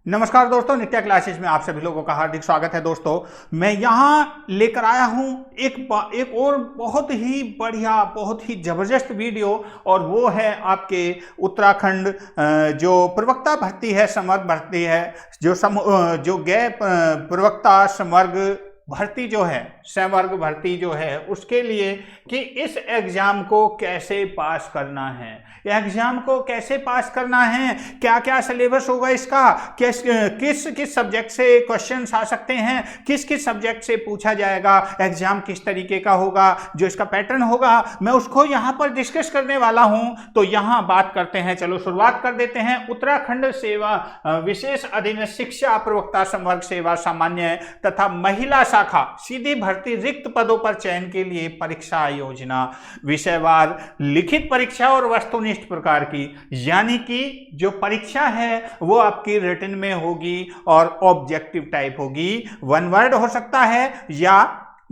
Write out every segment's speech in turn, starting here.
नमस्कार दोस्तों, नित्या क्लासेस में आप सभी लोगों का हार्दिक स्वागत है। दोस्तों, मैं यहाँ लेकर आया हूँ एक और बहुत ही बढ़िया, बहुत ही जबरदस्त वीडियो, और वो है आपके उत्तराखंड जो प्रवक्ता भर्ती है, समर्ग भर्ती है, जो गैर प्रवक्ता समर्ग भर्ती जो है, समर्ग भर्ती जो है, उसके लिए कि इस एग्जाम को कैसे पास करना है, एग्जाम को कैसे पास करना है, क्या क्या सिलेबस होगा इसका, किस किस सब्जेक्ट से क्वेश्चंस आ सकते हैं, किस किस सब्जेक्ट से पूछा जाएगा, एग्जाम किस तरीके का होगा, जो इसका पैटर्न होगा, मैं उसको यहाँ पर डिस्कस करने वाला हूँ। तो यहाँ बात करते हैं, चलो शुरुआत कर देते हैं। उत्तराखंड सेवा विशेष अधीनस्थ शिक्षा प्रवक्ता समर्ग सेवा सामान्य तथा महिला शाखा सीधी भर्ती रिक्त पदों पर चयन के लिए परीक्षा योजना, विषयवार लिखित परीक्षा और वस्तुनिष्ठ प्रकार की, यानी कि जो परीक्षा है वो आपकी रिटन में होगी और ऑब्जेक्टिव टाइप होगी। वन वर्ड हो सकता है या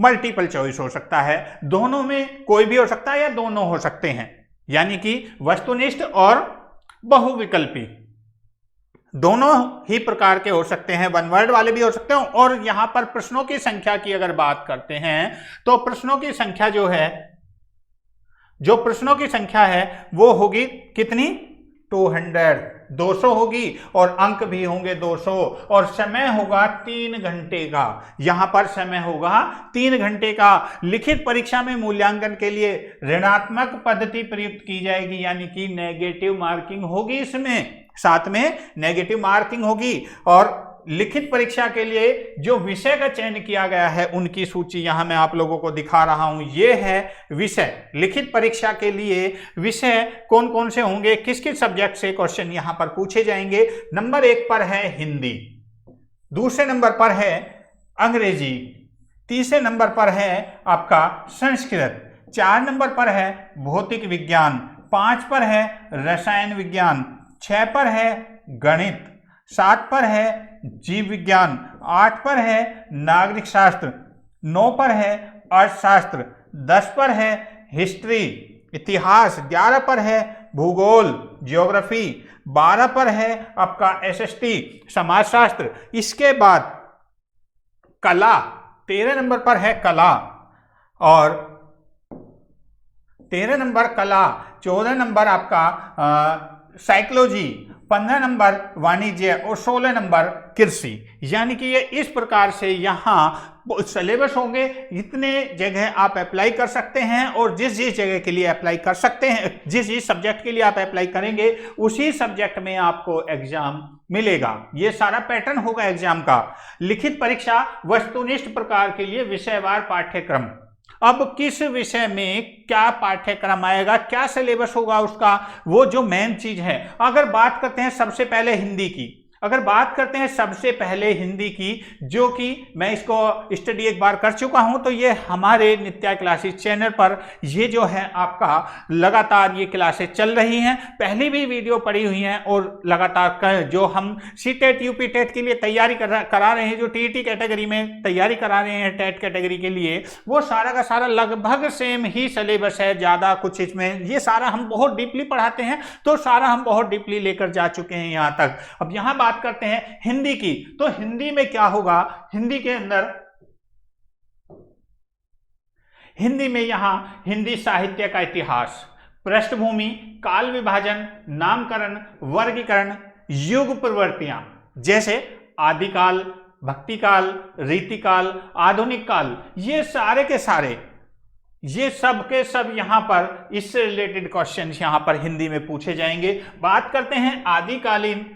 मल्टीपल चॉइस हो सकता है, दोनों में कोई भी हो सकता है या दोनों हो सकते हैं, यानी कि वस्तुनिष्ठ और बहुविकल्पी दोनों ही प्रकार के हो सकते हैं, वन वर्ड वाले भी हो सकते हैं। और यहां पर प्रश्नों की संख्या की अगर बात करते हैं तो प्रश्नों की संख्या जो है, जो प्रश्नों की संख्या है वो होगी कितनी, 200 होगी, और अंक भी होंगे 200, और समय होगा 3 घंटे का। यहां पर समय होगा 3 घंटे का। लिखित परीक्षा में मूल्यांकन के लिए ऋणात्मक पद्धति प्रयुक्त की जाएगी, यानी कि नेगेटिव मार्किंग होगी, इसमें साथ में नेगेटिव मार्किंग होगी। और लिखित परीक्षा के लिए जो विषय का चयन किया गया है उनकी सूची यहां मैं आप लोगों को दिखा रहा हूं। ये है विषय, लिखित परीक्षा के लिए विषय कौन कौन से होंगे, किस किस सब्जेक्ट से क्वेश्चन यहां पर पूछे जाएंगे। नंबर 1 पर है हिंदी, दूसरे नंबर पर है अंग्रेजी, तीसरे नंबर पर है आपका संस्कृत, 4 नंबर पर है भौतिक विज्ञान, 5 पर है रसायन विज्ञान, 6 पर है गणित, 7 पर है जीव विज्ञान, 8 पर है नागरिक शास्त्र, 9 पर है अर्थशास्त्र, 10 पर है हिस्ट्री इतिहास, 11 पर है भूगोल ज्योग्राफी, 12 पर है आपका एसएसटी समाजशास्त्र। इसके बाद कला, 13 नंबर पर है कला, और 13 नंबर कला, 14 नंबर आपका साइकोलॉजी, 15 नंबर वाणिज्य और 16 नंबर कृषि। यानी कि ये इस प्रकार से यहाँ सिलेबस होंगे। इतने जगह आप अप्लाई कर सकते हैं, और जिस जिस जगह के लिए अप्लाई कर सकते हैं, जिस जिस सब्जेक्ट के लिए आप अप्लाई करेंगे उसी सब्जेक्ट में आपको एग्जाम मिलेगा। ये सारा पैटर्न होगा एग्जाम का। लिखित परीक्षा वस्तुनिष्ठ प्रकार के लिए विषयवार पाठ्यक्रम। अब किस विषय में क्या पाठ्यक्रम आएगा, क्या सिलेबस होगा उसका, वो जो मेन चीज है। अगर बात करते हैं सबसे पहले हिंदी की, अगर बात करते हैं सबसे पहले हिंदी की, जो कि मैं इसको स्टडी एक बार कर चुका हूं, तो ये हमारे नित्या क्लासेस चैनल पर ये जो है आपका लगातार ये क्लासेस चल रही हैं। पहली भी वीडियो पड़ी हुई हैं, और लगातार जो हम सीटेट यूपी टेट के लिए तैयारी करा रहे हैं, जो टीईटी कैटेगरी में तैयारी करा रहे हैं टेट कैटेगरी के लिए, वो सारा का सारा लगभग सेम ही सिलेबस है। ज़्यादा कुछ इसमें ये सारा हम बहुत डीपली पढ़ाते हैं, तो सारा हम बहुत डीपली लेकर जा चुके हैं यहाँ तक। अब यहाँ बात करते हैं हिंदी की, तो हिंदी में क्या होगा, हिंदी के अंदर, हिंदी में यहां हिंदी साहित्य का इतिहास, पृष्ठभूमि, काल विभाजन, नामकरण, वर्गीकरण, युग प्रवृत्तियां, जैसे आदिकाल, भक्तिकाल, रीतिकाल, आधुनिक काल, ये सारे के सारे, ये सब के सब यहां पर इससे रिलेटेड क्वेश्चन यहां पर हिंदी में पूछे जाएंगे। बात करते हैं आदिकालीन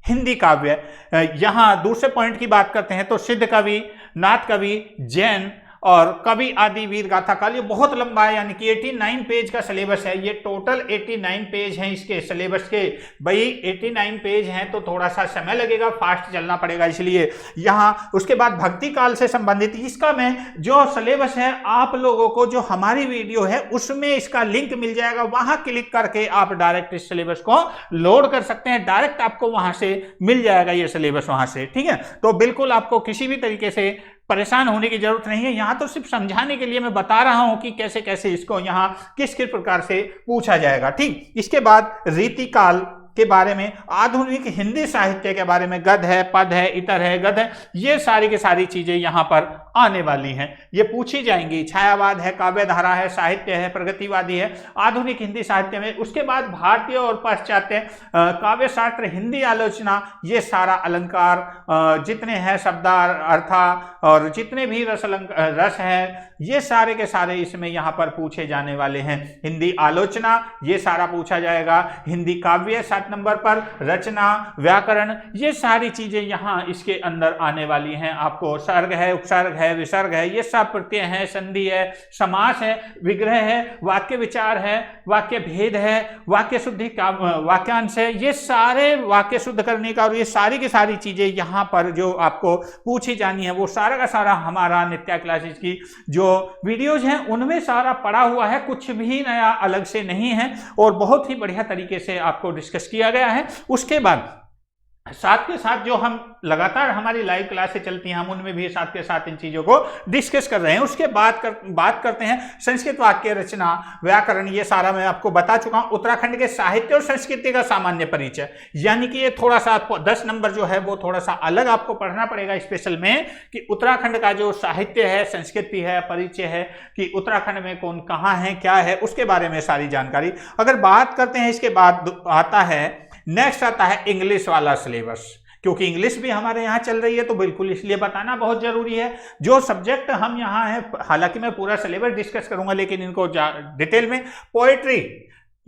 हिंदी काव्य, यहां दूसरे पॉइंट की बात करते हैं तो सिद्ध कवि, नाथ कवि, जैन और कवि आदि वीर गाथा काल। ये बहुत लंबा है, यानी कि 89 पेज का सिलेबस है। ये टोटल 89 पेज हैं इसके सिलेबस के। भाई 89 पेज हैं तो थोड़ा सा समय लगेगा, फास्ट चलना पड़ेगा इसलिए यहाँ। उसके बाद भक्ति काल से संबंधित इसका मैं जो सिलेबस है आप लोगों को, जो हमारी वीडियो है उसमें इसका लिंक मिल जाएगा, वहां क्लिक करके आप डायरेक्ट इस सिलेबस को लोड कर सकते हैं, डायरेक्ट आपको वहां से मिल जाएगा ये सिलेबस वहां से, ठीक है। तो बिल्कुल आपको किसी भी तरीके से परेशान होने की जरूरत नहीं है। यहाँ तो सिर्फ समझाने के लिए मैं बता रहा हूं कि कैसे कैसे इसको यहाँ किस किस प्रकार से पूछा जाएगा, ठीक। इसके बाद रीतिकाल के बारे में, आधुनिक हिंदी साहित्य के बारे में, गद्य है, पद है, इतर है, गद्य है, ये सारी की सारी चीजें यहाँ पर आने वाली हैं, ये पूछी जाएंगी। छायावाद है, काव्य धारा है, साहित्य है, प्रगतिवादी है, आधुनिक हिंदी साहित्य में। उसके बाद भारतीय और पाश्चात्य काव्य शास्त्र, हिंदी आलोचना, ये सारा अलंकार जितने हैं, शब्दार, अर्था और जितने भी रस है, ये सारे के सारे इसमें यहाँ पर पूछे जाने वाले हैं। हिंदी आलोचना, ये सारा पूछा जाएगा। हिंदी काव्य 7 नंबर पर, रचना, व्याकरण, ये सारी चीजें यहाँ इसके अंदर आने वाली हैं। आपको सर्ग है, उपसर्ग है, विसर्ग है, ये सब प्रत्यय है, संधि है, समास है, विग्रह है, वाक्य विचार है, वाक्य भेद है, वाक्य शुद्धि, वाक्यांश है, ये सारे वाक्य शुद्ध करने का और ये सारी की सारी चीजें यहाँ पर जो आपको पूछी जानी है, वो सारा का सारा हमारा नित्या क्लासेस की जो वीडियोज हैं उनमें सारा पड़ा हुआ है, कुछ भी नया अलग से नहीं है और बहुत ही बढ़िया तरीके से आपको डिस्कस किया गया है। उसके बाद साथ के साथ जो हम लगातार हमारी लाइव क्लासें चलती हैं, हम उनमें भी साथ के साथ इन चीजों को डिस्कस कर रहे हैं। उसके बाद बात करते हैं संस्कृत वाक्य रचना, व्याकरण, ये सारा मैं आपको बता चुका हूं। उत्तराखंड के साहित्य और संस्कृति का सामान्य परिचय, यानी कि ये थोड़ा सा 10 नंबर जो है वो थोड़ा सा अलग आपको पढ़ना पड़ेगा स्पेशल में, कि उत्तराखंड का जो साहित्य है, संस्कृति है, परिचय है, कि उत्तराखंड में कौन कहाँ है, क्या है, उसके बारे में सारी जानकारी। अगर बात करते हैं, इसके बाद आता है, नेक्स्ट आता है इंग्लिश वाला सिलेबस, क्योंकि इंग्लिश भी हमारे यहाँ चल रही है तो बिल्कुल इसलिए बताना बहुत जरूरी है। जो सब्जेक्ट हम यहाँ है, हालांकि मैं पूरा सिलेबस डिस्कस करूंगा लेकिन इनको डिटेल में, पोएट्री,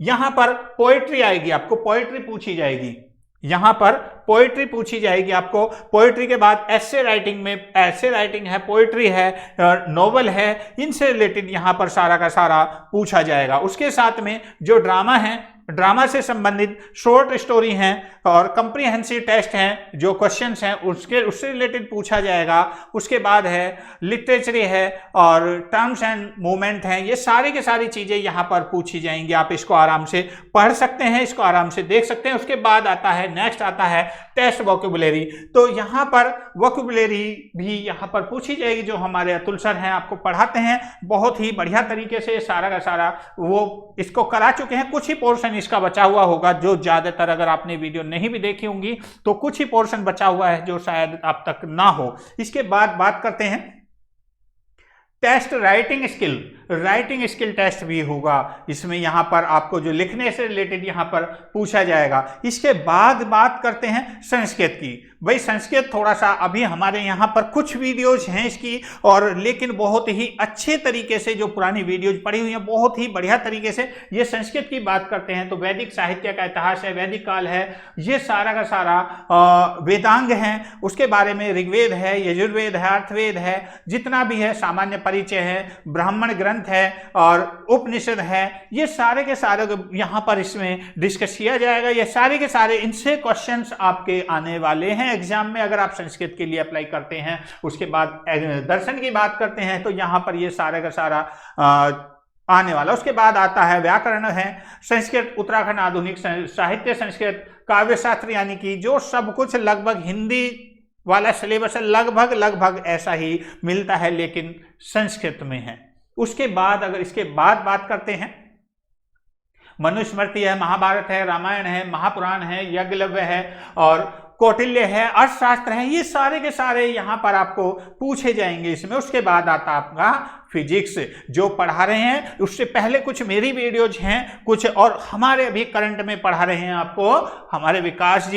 यहाँ पर पोएट्री आएगी, आपको पोएट्री पूछी जाएगी, यहाँ पर पोएट्री पूछी जाएगी आपको। पोएट्री के बाद एसे राइटिंग में, एसे राइटिंग है, पोएट्री है, नोवेल है, इनसे रिलेटेड यहाँ पर सारा का सारा पूछा जाएगा। उसके साथ में जो ड्रामा है, ड्रामा से संबंधित शॉर्ट स्टोरी हैं और कंप्रीहेंसिव टेस्ट हैं, जो क्वेश्चंस हैं उससे रिलेटेड पूछा जाएगा। उसके बाद है लिटरेचर है और टर्म्स एंड मूवमेंट हैं, ये सारी की सारी चीजें यहाँ पर पूछी जाएंगी। आप इसको आराम से पढ़ सकते हैं, इसको आराम से देख सकते हैं। उसके बाद आता है, नेक्स्ट आता है टेस्ट वोकैबुलरी, तो यहाँ पर वोकैबुलरी भी यहाँ पर पूछी जाएगी, जो हमारे अतुल सर हैं आपको पढ़ाते हैं बहुत ही बढ़िया तरीके से, सारा का सारा वो इसको करा चुके हैं। कुछ ही पोर्शन इसका बचा हुआ होगा, जो ज्यादातर अगर आपने वीडियो नहीं भी देखी होंगी तो कुछ ही पोर्शन बचा हुआ है जो शायद आप तक ना हो। इसके बाद बात करते हैं टेस्ट राइटिंग स्किल टेस्ट भी होगा इसमें, यहाँ पर आपको जो लिखने से रिलेटेड यहाँ पर पूछा जाएगा। इसके बाद बात करते हैं संस्कृत की। भाई संस्कृत थोड़ा सा अभी हमारे यहाँ पर कुछ वीडियोज हैं इसकी, और लेकिन बहुत ही अच्छे तरीके से जो पुरानी वीडियोज पड़ी हुई हैं, बहुत ही बढ़िया तरीके से ये संस्कृत की बात करते हैं। तो वैदिक साहित्य का इतिहास है, वैदिक काल है, ये सारा का सारा वेदांग है, उसके बारे में ऋग्वेद है, यजुर्वेद है, अर्थवेद है, जितना भी है, सामान्य परिचय है, ब्राह्मण ग्रंथ है और उपनिषद है, ये सारे के सारे यहाँ पर इसमें डिस्कस किया जाएगा। ये सारे के सारे इनसे क्वेश्चंस आपके आने वाले हैं एग्जाम में, अगर आप संस्कृत के लिए अप्लाई करते हैं। उसके बाद दर्शन की बात करते हैं तो यहाँ पर ये सारे का सारा आने वाला। उसके बाद आता है व्याकरण है, संस्कृत, उत्तराखंड आधुनिक साहित्य, संस्कृत, काव्य शास्त्र, यानी कि जो सब कुछ लगभग हिंदी वाला सिलेबस है, लगभग ऐसा ही मिलता है लेकिन संस्कृत में है। उसके बाद अगर इसके बाद बात करते हैं, मनुस्मृति है, महाभारत है, रामायण है, महापुराण है, यज्ञलव्य है और कौटिल्य है, अर्थशास्त्र है, ये सारे के सारे यहाँ पर आपको पूछे जाएंगे इसमें। उसके बाद आता आपका फिजिक्स, जो पढ़ा रहे हैं उससे पहले कुछ मेरी वीडियोज हैं कुछ, और हमारे अभी करंट में पढ़ा रहे हैं आपको हमारे विकास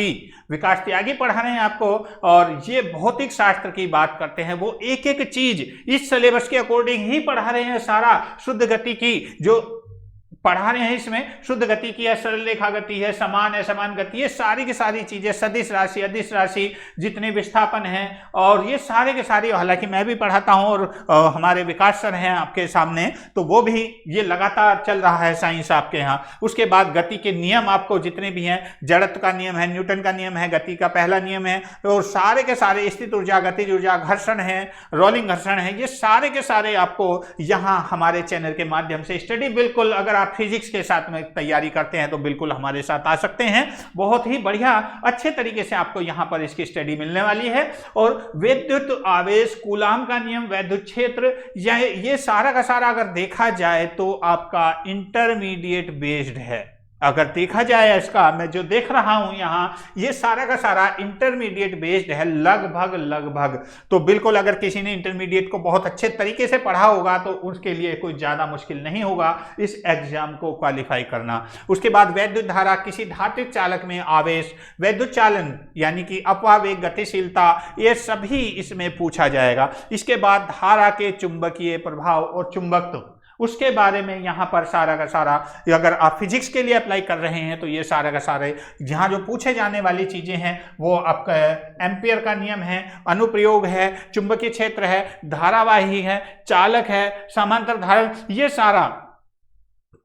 त्यागी पढ़ा रहे हैं आपको, और ये भौतिक शास्त्र की बात करते हैं। वो एक एक चीज इस सिलेबस के अकॉर्डिंग ही पढ़ा रहे हैं। सारा शुद्ध गति की जो पढ़ा रहे हैं इसमें, शुद्ध गति की है, सरल रेखा गति है, समान है, समान गति, ये सारी की सारी चीजें, सदिश राशि, अदिश राशि, जितने विस्थापन हैं, और ये सारे के सारे, हालांकि मैं भी पढ़ाता हूं और हमारे विकास सर हैं आपके सामने, तो वो भी ये लगातार चल रहा है साइंस आपके यहाँ। उसके बाद गति के नियम आपको जितने भी हैं, जड़त्व का नियम है, न्यूटन का नियम है, गति का पहला नियम है, और सारे के सारे स्थित ऊर्जा, गतिज ऊर्जा, घर्षण है, रोलिंग घर्षण है, ये सारे के सारे आपको यहाँ हमारे चैनल के माध्यम से स्टडी, बिल्कुल अगर आप फिजिक्स के साथ में तैयारी करते हैं तो बिल्कुल हमारे साथ आ सकते हैं। बहुत ही बढ़िया अच्छे तरीके से आपको यहां पर इसकी स्टडी मिलने वाली है। और विद्युत आवेश, कूलाम का नियम, वैद्युत क्षेत्र, ये सारा का सारा अगर देखा जाए तो आपका इंटरमीडिएट बेस्ड है। अगर देखा जाए इसका, मैं जो देख रहा हूं यहां, ये सारा का सारा इंटरमीडिएट बेस्ड है लगभग लगभग। तो बिल्कुल अगर किसी ने इंटरमीडिएट को बहुत अच्छे तरीके से पढ़ा होगा तो उसके लिए कोई ज्यादा मुश्किल नहीं होगा इस एग्जाम को क्वालिफाई करना। उसके बाद वैद्युत धारा, किसी धात्विक चालक में आवेश, वैद्युत चालन यानी कि अपवावेग, गतिशीलता, ये सभी इसमें पूछा जाएगा। इसके बाद धारा के चुंबकीय प्रभाव और चुंबकत्व, उसके बारे में यहां पर सारा का सारा, अगर आप फिजिक्स के लिए अप्लाई कर रहे हैं तो ये सारा का सारे जहां जो पूछे जाने वाली चीजें हैं वो आपका एम्पियर का नियम है, अनुप्रयोग है, चुंबकीय क्षेत्र है, धारावाही है, चालक है, समांतर धारा, ये सारा,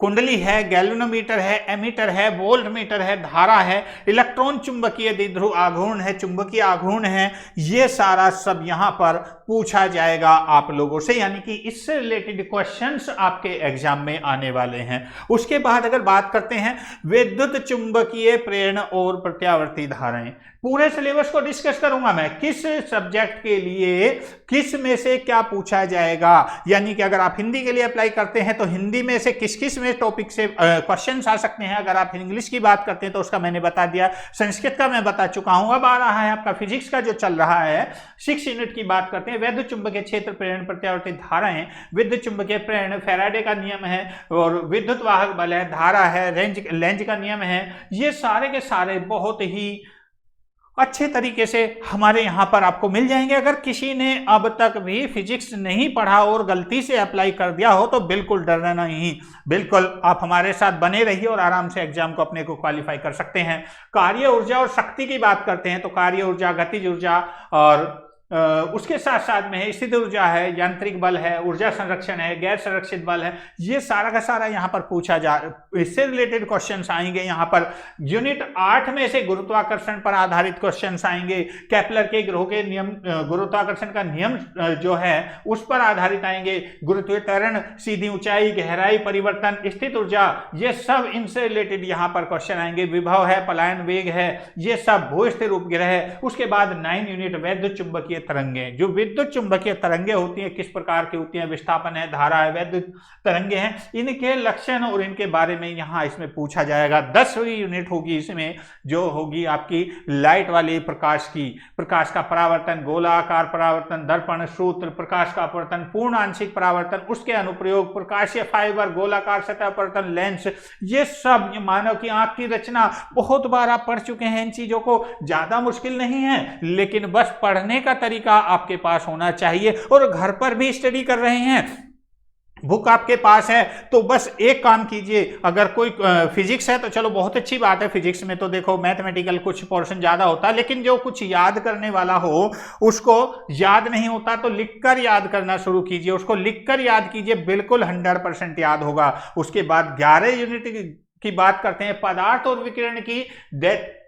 कुंडली है, गैल्वेनोमीटर है, एमीटर है, वोल्ट मीटर है, धारा है, इलेक्ट्रॉन चुंबकीय द्विध्रुव आघूर्ण है, चुंबकीय आघूर्ण है, ये सारा सब यहां पर पूछा जाएगा आप लोगों से, यानी कि इससे रिलेटेड क्वेश्चंस आपके एग्जाम में आने वाले हैं। उसके बाद अगर बात करते हैं विद्युत चुंबकीय प्रेरण और प्रत्यावर्ती धाराएं, पूरे सिलेबस को डिस्कस करूंगा मैं, किस सब्जेक्ट के लिए किस में से क्या पूछा जाएगा। यानी कि अगर आप हिंदी के लिए अप्लाई करते हैं तो हिंदी में से किस किस में टॉपिक से क्वेश्चंस आ सकते हैं। अगर आप इंग्लिश की बात करते हैं तो उसका मैंने बता दिया, संस्कृत का मैं बता चुका हूं। अब आ रहा है आपका फिजिक्स का जो चल रहा है, 6 यूनिट की बात करते हैं। वैद्युत चुंबकीय क्षेत्र प्रेरण प्रत्यावर्ती धाराएं, विद्युत चुंबकीय प्रेरण फैराडे का नियम है, और विद्युत वाहक बल है, धारा है, लेंज का नियम है। ये सारे के सारे बहुत ही अच्छे तरीके से हमारे यहाँ पर आपको मिल जाएंगे। अगर किसी ने अब तक भी फिजिक्स नहीं पढ़ा और गलती से अप्लाई कर दिया हो तो बिल्कुल डरना नहीं, बिल्कुल आप हमारे साथ बने रहिए और आराम से एग्जाम को अपने को क्वालिफाई कर सकते हैं। कार्य ऊर्जा और शक्ति की बात करते हैं तो कार्य ऊर्जा, गतिज ऊर्जा और उसके साथ साथ में स्थिर ऊर्जा है, यांत्रिक बल है, ऊर्जा संरक्षण है, गैर संरक्षित बल है, ये सारा का सारा यहाँ पर पूछा जा, इससे रिलेटेड क्वेश्चंस आएंगे। यहाँ पर यूनिट 8 में से गुरुत्वाकर्षण पर आधारित क्वेश्चंस आएंगे, केपलर के ग्रहों के नियम, गुरुत्वाकर्षण का नियम जो है उस पर आधारित आएंगे, गुरुत्वीय त्वरण, सीधी ऊंचाई, गहराई परिवर्तन, स्थित ऊर्जा, ये सब इनसे रिलेटेड यहाँ पर क्वेश्चन आएंगे। विभव है, पलायन वेग है, ये सब भू-स्थिर उपग्रह है। उसके बाद 9 यूनिट वैद्युत चुंबकीय तरंगे, जो विद्युत चुंबकीय तरंगे होती हैं किस प्रकार की होती हैं, विस्थापन है, धारा है, वैद्युत तरंगे हैं, इनके लक्षण और इनके बारे में यहाँ इसमें पूछा जाएगा। 10वीं यूनिट होगी इसमें, जो होगी आपकी लाइट वाली प्रकाश की, प्रकाश का परावर्तन, गोलाकार परावर्तन, दर्पण सूत्र, प्रकाश का अपवर्तन, पूर्ण आंशिक परावर्तन, उसके अनुप्रयोग, प्रकाशीय फाइबर, गोलाकार सतह अपवर्तन, लेंस, ये सब मानव की आंख की रचना, बहुत बार आप पढ़ चुके हैं इन चीजों को, ज्यादा मुश्किल नहीं है, लेकिन बस पढ़ने का तरीका आपके पास होना चाहिए। और घर पर भी स्टडी कर रहे हैं, बुक आपके पास है तो बस एक काम कीजिए, अगर कोई फिजिक्स है तो चलो बहुत अच्छी बात है, फिजिक्स में तो देखो मैथमेटिकल कुछ पोर्शन ज्यादा होता है, लेकिन जो कुछ याद करने वाला हो उसको याद नहीं होता तो लिखकर याद करना शुरू कीजिए, उसको लिखकर याद कीजिए, बिल्कुल 100% याद होगा। उसके बाद 11 यूनिट की बात करते हैं, पदार्थ और विकिरण की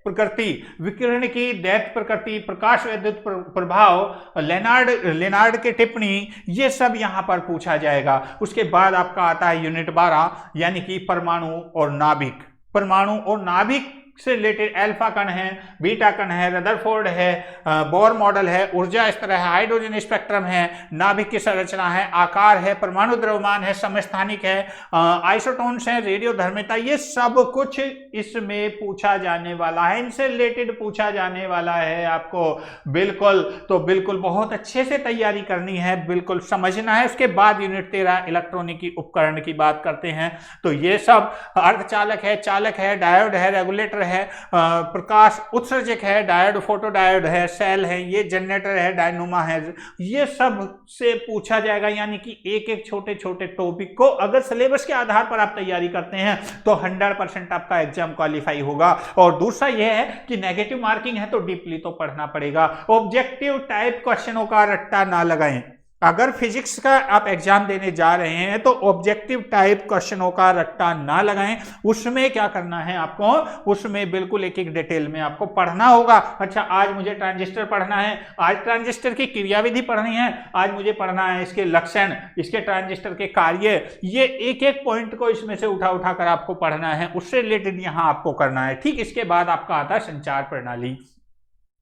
प्रकृति, विकिरण की दैत्य प्रकृति, प्रकाश वैद्युत प्रभाव, लेनार्ड के टिप्पणी, ये सब यहां पर पूछा जाएगा। उसके बाद आपका आता है यूनिट 12 यानी कि परमाणु और नाभिक। परमाणु और नाभिक से रिलेटेड अल्फा कण है, बीटा कण है, रदरफोर्ड है, बोर मॉडल है, ऊर्जा स्तर है, हाइड्रोजन स्पेक्ट्रम है, नाभिक की संरचना है, आकार है, परमाणु द्रव्यमान है, समस्थानिक है, आइसोटोन्स है, रेडियो धर्मिता, ये सब कुछ इसमें पूछा जाने वाला है, इनसे रिलेटेड पूछा जाने वाला है आपको। बिल्कुल, तो बिल्कुल बहुत अच्छे से तैयारी करनी है, बिल्कुल समझना है। उसके बाद यूनिट 13 इलेक्ट्रॉनिक उपकरण की बात करते हैं तो ये सब अर्धचालक है, चालक है, डायोड है, रेगुलेटर है, प्रकाश उत्सर्जक है, डायोड, फोटो डायोड है, सेल है, ये जनरेटर है, डायनोमा है, ये सब से पूछा जाएगा। यानी कि एक एक छोटे छोटे टॉपिक को अगर सिलेबस के आधार पर आप तैयारी करते हैं तो 100% आपका एग्जाम क्वालिफाई होगा। और दूसरा यह है कि नेगेटिव मार्किंग है तो डीपली तो पढ़ना पड़ेगा, ऑब्जेक्टिव टाइप क्वेश्चनों का रट्टा ना लगाएं। अगर फिजिक्स का आप एग्जाम देने जा रहे हैं तो ऑब्जेक्टिव टाइप क्वेश्चनों का रट्टा ना लगाएं। उसमें क्या करना है आपको, उसमें बिल्कुल एक एक डिटेल में आपको पढ़ना होगा। अच्छा, आज मुझे ट्रांजिस्टर पढ़ना है, आज ट्रांजिस्टर की क्रियाविधि पढ़नी है, आज मुझे पढ़ना है इसके लक्षण, इसके ट्रांजिस्टर के कार्य, ये एक एक पॉइंट को इसमें से उठा उठा कर आपको पढ़ना है, उससे रिलेटेड यहां आपको करना है। ठीक, इसके बाद आपका आता है संचार प्रणाली।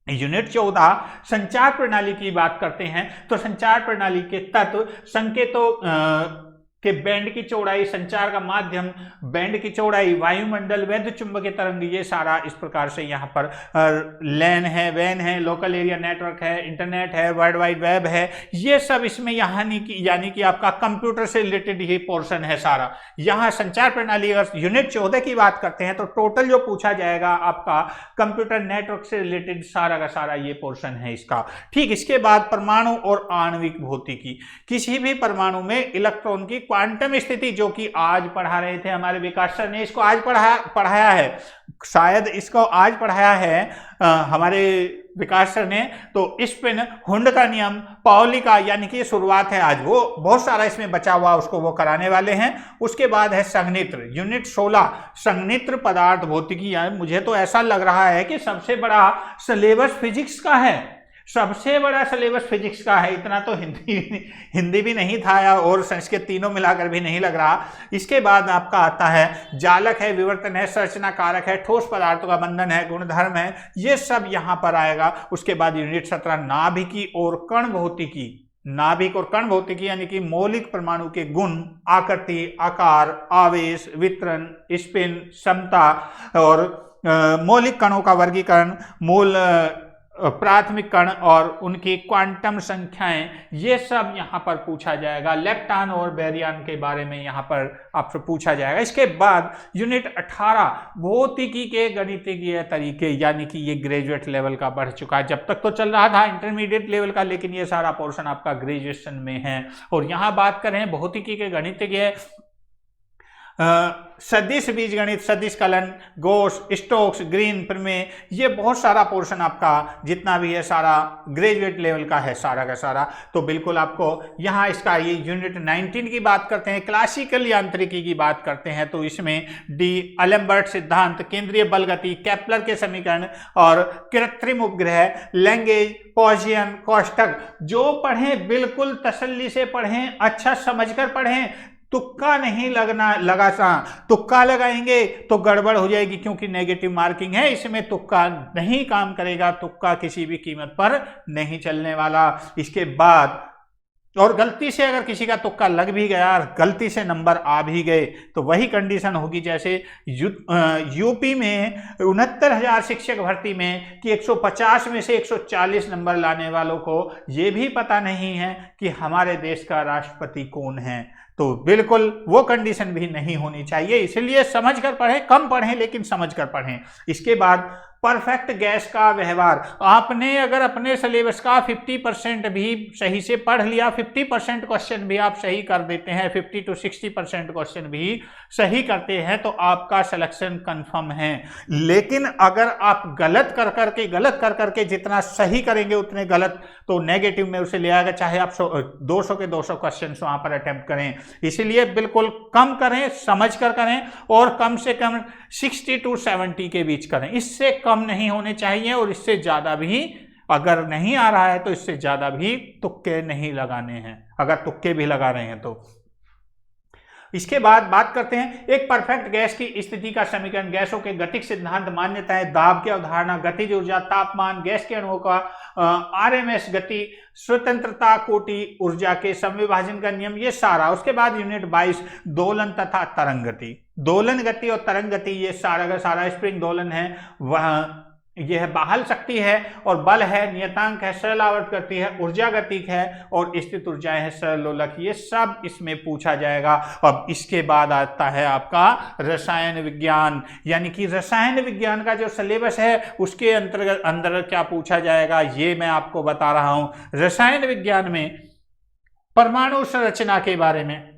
यूनिट 14 संचार प्रणाली की बात करते हैं तो संचार प्रणाली के तत्व, संकेतों कि बैंड की चौड़ाई, संचार का माध्यम, बैंड की चौड़ाई, वायुमंडल, वैद्युत चुंबकीय तरंग, ये सारा इस प्रकार से यहाँ पर लैन है, वैन है, लोकल एरिया नेटवर्क है, इंटरनेट है, वर्ल्ड वाइड वेब है, ये सब इसमें यहाँ यानी कि आपका कंप्यूटर से रिलेटेड ही पोर्शन है सारा। यहाँ संचार प्रणाली, अगर यूनिट 14 की बात करते हैं तो टोटल जो पूछा जाएगा आपका कंप्यूटर नेटवर्क से रिलेटेड सारा का सारा ये पोर्शन है इसका। ठीक, इसके बाद परमाणु और आणविक भौतिकी। किसी भी परमाणु में इलेक्ट्रॉन की क्वांटम स्थिति, जो कि आज पढ़ा रहे थे हमारे विकास सर ने, इसको आज पढ़ाया है, शायद इसको आज पढ़ाया है हमारे विकास सर ने। तो स्पिन, हुंड का नियम, पाउली का, यानी कि शुरुआत है आज, वो बहुत सारा इसमें बचा हुआ उसको वो कराने वाले हैं। उसके बाद है संघनित्र, यूनिट 16 संघनित्र पदार्थ भौतिकी। यार मुझे तो ऐसा लग रहा है कि सबसे बड़ा सिलेबस फिजिक्स का है, सबसे बड़ा सिलेबस फिजिक्स का है। इतना तो हिंदी भी नहीं था और संस्कृत, तीनों मिलाकर भी नहीं लग रहा। इसके बाद आपका आता है जालक है, विवर्तन है, संरचना कारक है, ठोस पदार्थों का बंधन है, गुणधर्म है, ये सब यहाँ पर आएगा। उसके बाद यूनिट 17 नाभिकी और कण भौतिकी। नाभिक और कण भौतिकी यानी कि मौलिक परमाणु के गुण, आकृति, आकार, आवेश, वितरण, स्पिन, क्षमता और मौलिक कणों का वर्गीकरण, मूल प्राथमिक कण और उनकी क्वांटम संख्याएं, ये सब यहाँ पर पूछा जाएगा। लेप्टॉन और बैरियन के बारे में यहाँ पर आपसे पूछा जाएगा। इसके बाद यूनिट 18 भौतिकी के गणितीय तरीके, यानी कि ये ग्रेजुएट लेवल का बढ़ चुका है। जब तक तो चल रहा था इंटरमीडिएट लेवल का, लेकिन ये सारा पोर्शन आपका ग्रेजुएशन में है। और यहाँ बात करें भौतिकी के गणितीय सदिश बीजगणित, सदिश कलन, गोस, स्टोक्स, ग्रीन प्रमेय, ये बहुत सारा पोर्शन आपका जितना भी है सारा ग्रेजुएट लेवल का है सारा का सारा। तो बिल्कुल आपको यहाँ इसका ये यूनिट 19 की बात करते हैं, क्लासिकल यांत्रिकी की बात करते हैं, तो इसमें डी अलेम्बर्ट सिद्धांत, केंद्रीय बल गति, केपलर के समीकरण और कृत्रिम उपग्रह, लैंग्वेज, पॉजियन, कोष्टक, जो पढ़ें बिल्कुल तसल्ली से पढ़ें, अच्छा समझकर पढ़ें, तुक्का नहीं लगाना। तुक्का लगाएंगे तो गड़बड़ हो जाएगी, क्योंकि नेगेटिव मार्किंग है, इसमें तुक्का नहीं काम करेगा, तुक्का किसी भी कीमत पर नहीं चलने वाला। इसके बाद और गलती से अगर किसी का तुक्का लग भी गया, गलती से नंबर आ भी गए, तो वही कंडीशन होगी जैसे यूपी में 69,000 शिक्षक भर्ती में कि 150 में से 140 नंबर लाने वालों को ये भी पता नहीं है कि हमारे देश का राष्ट्रपति कौन है। तो बिल्कुल वो कंडीशन भी नहीं होनी चाहिए, इसलिए समझ कर पढ़ें, कम पढ़ें लेकिन समझ कर पढ़ें। इसके बाद परफेक्ट गैस का व्यवहार, आपने अगर अपने सिलेबस का 50% भी सही से पढ़ लिया, 50% क्वेश्चन भी आप सही कर देते हैं, 50 to 60% क्वेश्चन भी सही करते हैं, तो आपका सिलेक्शन कंफर्म है। लेकिन अगर आप गलत कर करके जितना सही करेंगे उतने गलत, तो नेगेटिव में उसे ले आएगा, चाहे आप 200 के 200 क्वेश्चन वहां पर अटेम्प्ट करें। इसीलिए बिल्कुल कम करें, समझ कर करें, और कम से कम 60 to 70 के बीच करें, इससे कम नहीं होने चाहिए। और इससे ज्यादा भी अगर नहीं आ रहा है तो इससे ज्यादा भी तुक्के नहीं लगाने हैं, अगर तुक्के भी लगा रहे हैं तो। इसके बाद बात करते हैं एक परफेक्ट गैस की स्थिति का समीकरण, गैसों के गतिक सिद्धांत, मान्यताएं, दाब की अवधारणा, गतिज ऊर्जा, तापमान, गैस के अणुओं का आरएमएस गति, स्वतंत्रता, कोटि ऊर्जा के समविभाजन का नियम, ये सारा। उसके बाद यूनिट 22 दोलन तथा तरंग गति, दोलन गति और तरंग गति, ये सारा का सारा। स्प्रिंग दोलन है, वह यह बहाल शक्ति है, और बल है, नियतांक है, सरल आवर्त गति है, ऊर्जा गतिक है, और स्थित ऊर्जाएं है, सरल लोलक, ये सब इसमें पूछा जाएगा। अब इसके बाद आता है आपका रसायन विज्ञान, यानी कि रसायन विज्ञान का जो सिलेबस है उसके अंतर्गत अंदर क्या पूछा जाएगा ये मैं आपको बता रहा हूं। रसायन विज्ञान में परमाणु संरचना के बारे में,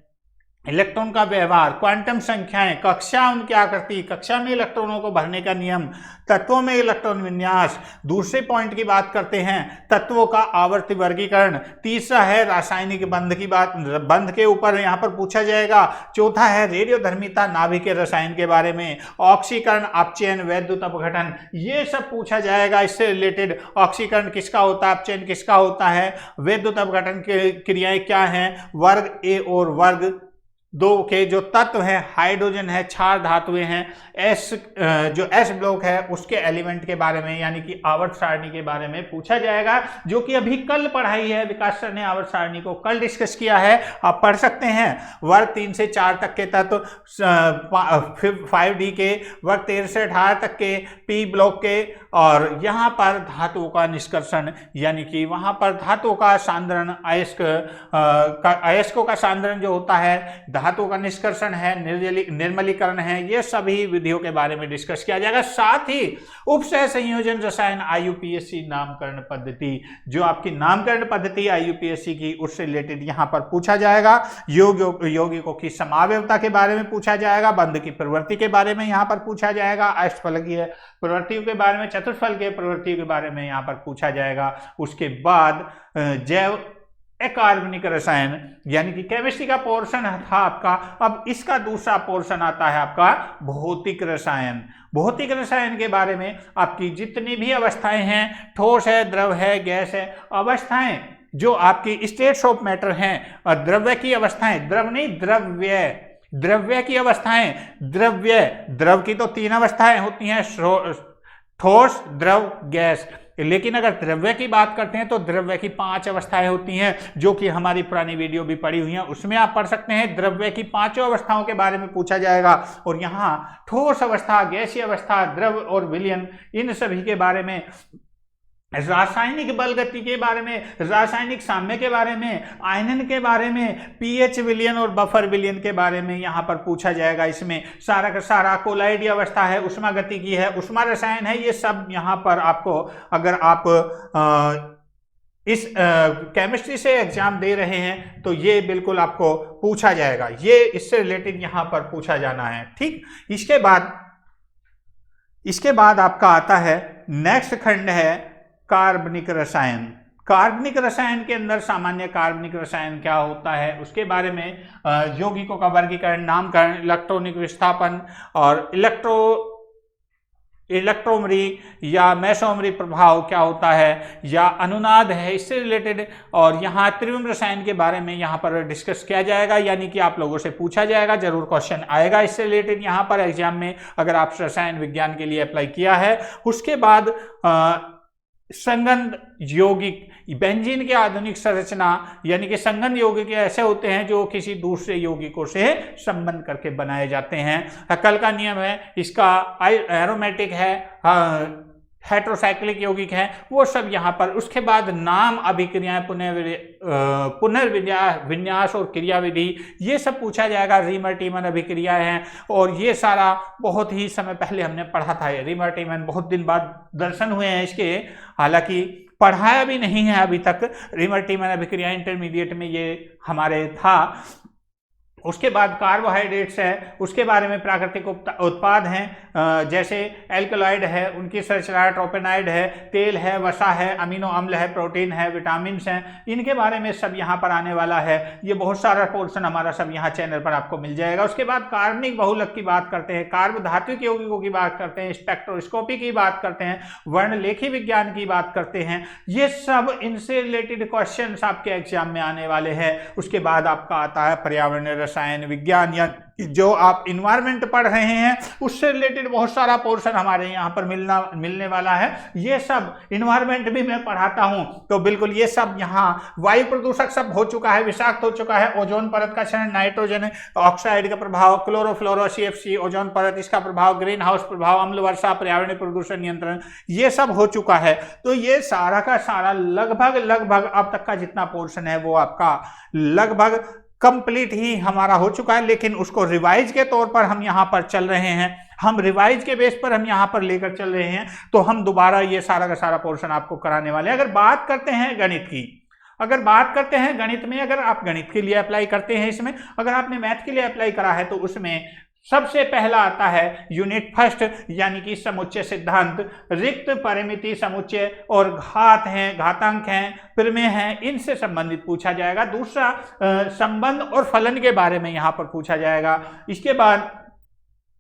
इलेक्ट्रॉन का व्यवहार, क्वांटम संख्याएं, कक्षा उनकी आकृति, कक्षा में इलेक्ट्रॉनों को भरने का नियम, तत्वों में इलेक्ट्रॉन विन्यास। दूसरे पॉइंट की बात करते हैं तत्वों का आवर्ती वर्गीकरण। तीसरा है रासायनिक बंध की बात, बंध के ऊपर यहाँ पर पूछा जाएगा। चौथा है रेडियोधर्मिता, नाभिक के रसायन के बारे में, ऑक्सीकरण, अपचयन, वैद्युत अपघटन, ये सब पूछा जाएगा। इससे रिलेटेड ऑक्सीकरण किसका होता है, अपचयन किसका होता है, वैद्युत अपघटन की क्रियाएं क्या हैं, वर्ग ए और वर्ग दो के जो तत्व हैं, हाइड्रोजन है, क्षार धातुएं हैं, एस जो एस ब्लॉक है उसके एलिमेंट के बारे में यानी कि आवर्त सारणी के बारे में पूछा जाएगा, जो कि अभी कल पढ़ाई है। विकास सर ने आवर्त सारणी को कल डिस्कस किया है, आप पढ़ सकते हैं। वर्ग 3 से 4 तक के तत्व, 5D के, वर्ग 13 से 18 तक के पी ब्लॉक के, और यहाँ पर धातुओं का निष्कर्षण यानी कि वहां पर धातुओं का सांद्रण, अयस्कों का सांद्रण जो होता है, धातुओं का निष्कर्षण है, निर्मलीकरण है, ये सभी विधियों के बारे में डिस्कस किया जाएगा। साथ ही उपसह संयोजन रसायन IUPAC नामकरण पद्धति, जो आपकी नामकरण पद्धति IUPAC की, उससे रिलेटेड यहाँ पर पूछा जाएगा। यौगिकों की समावयवता के बारे में पूछा जाएगा, बंध की प्रवृत्ति के बारे में यहाँ पर पूछा जाएगा, अष्टफलकीय प्रवृत्तियों के बारे में, चतुष्फलकीय प्रवृत्तियों के बारे में यहाँ पर पूछा जाएगा। उसके बाद जैव अकार्बनिक रसायन यानी कि केमिस्ट्री का पोर्शन था आपका, अब इसका दूसरा पोर्शन आता है आपका भौतिक रसायन। भौतिक रसायन के बारे में आपकी जितनी भी अवस्थाएं हैं, ठोस है, द्रव है, गैस है, अवस्थाएं जो आपकी स्टेट्स ऑफ मैटर हैं, और द्रव्य की अवस्थाएं, द्रव नहीं द्रव्य, द्रव्य की अवस्थाएं, द्रव की तो 3 अवस्थाएं होती हैं, ठोस, द्रव, गैस। लेकिन अगर द्रव्य की बात करते हैं तो द्रव्य की 5 अवस्थाएं होती हैं, जो कि हमारी पुरानी वीडियो भी पड़ी हुई है, उसमें आप पढ़ सकते हैं। द्रव्य की 5 अवस्थाओं के बारे में पूछा जाएगा, और यहाँ ठोस अवस्था, गैसीय अवस्था, द्रव और विलयन, इन सभी के बारे में, रासायनिक बल गति के बारे में, रासायनिक साम्य के बारे में, आयनन के बारे में, पीएच विलयन और बफर विलयन के बारे में यहाँ पर पूछा जाएगा। इसमें सारा का सारा कोलाइडी अवस्था है, उष्मा गति की है, उष्मा रसायन है, ये सब यहाँ पर आपको, अगर आप इस केमिस्ट्री से एग्जाम दे रहे हैं तो ये बिल्कुल आपको पूछा जाएगा, ये इससे रिलेटेड यहाँ पर पूछा जाना है। ठीक, इसके बाद आपका आता है नेक्स्ट खंड है कार्बनिक रसायन। कार्बनिक रसायन के अंदर सामान्य कार्बनिक रसायन क्या होता है उसके बारे में, यौगिकों का वर्गीकरण, नामकरण, इलेक्ट्रॉनिक विस्थापन और इलेक्ट्रोमरी या मेसोमरी प्रभाव क्या होता है, या अनुनाद है, इससे रिलेटेड, और यहाँ त्रिविम रसायन के बारे में यहाँ पर डिस्कस किया जाएगा, यानी कि आप लोगों से पूछा जाएगा, जरूर क्वेश्चन आएगा इससे रिलेटेड यहाँ पर एग्जाम में, अगर आप रसायन विज्ञान के लिए अप्लाई किया है। उसके बाद संगंध यौगिक, बेंजीन की आधुनिक संरचना, यानी कि संगंध यौगिक ऐसे होते हैं जो किसी दूसरे यौगिकों से संबंध करके बनाए जाते हैं। हक्कल का नियम है, इसका एरोमेटिक है, हेट्रोसाइक्लिक यौगिक है, वो सब यहाँ पर। उसके बाद नाम, अभिक्रियाएं, पुनर्विन्यास और क्रियाविधि, ये सब पूछा जाएगा। रीमर टीमन अभिक्रियाएं हैं, और ये सारा बहुत ही समय पहले हमने पढ़ा था। रीमर टीमन बहुत दिन बाद दर्शन हुए हैं इसके, हालांकि पढ़ाया भी नहीं है अभी तक। रीमर टीमन अभिक्रिया इंटरमीडिएट में ये हमारे था। उसके बाद कार्बोहाइड्रेट्स है, उसके बारे में प्राकृतिक उत्पाद हैं, जैसे एल्कलॉइड है, उनकी संरचना, ट्रोपेनाइड है, तेल है, वसा है, अमीनो अम्ल है, प्रोटीन है, विटामिन हैं, इनके बारे में सब यहाँ पर आने वाला है। ये बहुत सारा पोर्शन हमारा सब यहाँ चैनल पर आपको मिल जाएगा। उसके बाद कार्बनिक बहुलक की बात करते हैं, कार्बधात्विक यौगिकों की बात करते हैं, स्पेक्ट्रोस्कोपी की बात करते हैं, वर्णलेखी विज्ञान की बात करते हैं। ये सब इनसे रिलेटेड क्वेश्चन आपके एग्जाम में आने वाले हैं। उसके बाद आपका आता है पर्यावरण रसायन विज्ञान, या जो आप इन्वायरमेंट पढ़ रहे हैं उससे रिलेटेड बहुत सारा पोर्शन हमारे यहाँ पर मिलने वाला है। ये सब इन्वायरमेंट भी मैं पढ़ाता हूँ, तो बिल्कुल ये सब यहाँ वायु प्रदूषक सब हो चुका है, विषाक्त हो चुका है, ओजोन परत का क्षरण, नाइट्रोजन ऑक्साइड का प्रभाव, क्लोरोफ्लोरो CFC, ओजोन परत, इसका प्रभाव, ग्रीन हाउस प्रभाव, अम्ल वर्षा, पर्यावरणीय प्रदूषण नियंत्रण, ये सब हो चुका है। तो ये सारा का सारा लगभग अब तक का जितना पोर्शन है वो आपका लगभग कंप्लीट ही हमारा हो चुका है, लेकिन उसको रिवाइज के तौर पर हम यहाँ पर चल रहे हैं। हम रिवाइज के बेस पर हम यहाँ पर लेकर चल रहे हैं, तो हम दोबारा ये सारा का सारा पोर्शन आपको कराने वाले हैं। अगर बात करते हैं गणित की, गणित में अगर आप गणित के लिए अप्लाई करते हैं, इसमें अगर आपने मैथ के लिए अप्लाई करा है तो उसमें सबसे पहला आता है यूनिट फर्स्ट, यानी कि समुच्चय सिद्धांत, रिक्त, परिमिति, समुच्चय और घात हैं, घातांक हैं, प्रमेय हैं, इनसे संबंधित पूछा जाएगा। दूसरा संबंध और फलन के बारे में यहाँ पर पूछा जाएगा। इसके बाद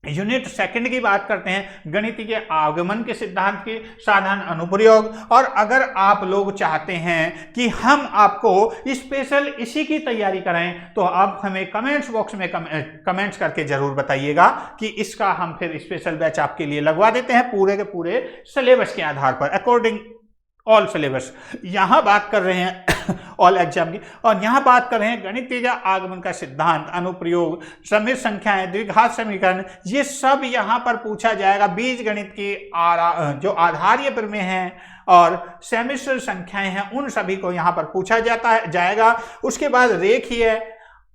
यूनिट सेकंड की बात करते हैं, गणितीय आगमन के सिद्धांत की साधारण अनुप्रयोग। और अगर आप लोग चाहते हैं कि हम आपको स्पेशल इसी की तैयारी कराएं तो आप हमें कमेंट्स बॉक्स में कमेंट्स करके जरूर बताइएगा कि इसका हम फिर स्पेशल बैच आपके लिए लगवा देते हैं पूरे के पूरे सिलेबस के आधार पर, अकॉर्डिंग ऑल सिलेबस। यहां बात कर रहे हैं ऑल एग्जाम की, और यहां बात कर रहे हैं गणितीय आगमन का सिद्धांत, अनुप्रयोग, समित संख्याएं, द्विघात समीकरण, ये सब यहां पर पूछा जाएगा। बीज गणित की जो आधारीय प्रमेय हैं और सेमिस्टर संख्याएं हैं, उन सभी को यहां पर पूछा जाएगा। उसके बाद रेखीय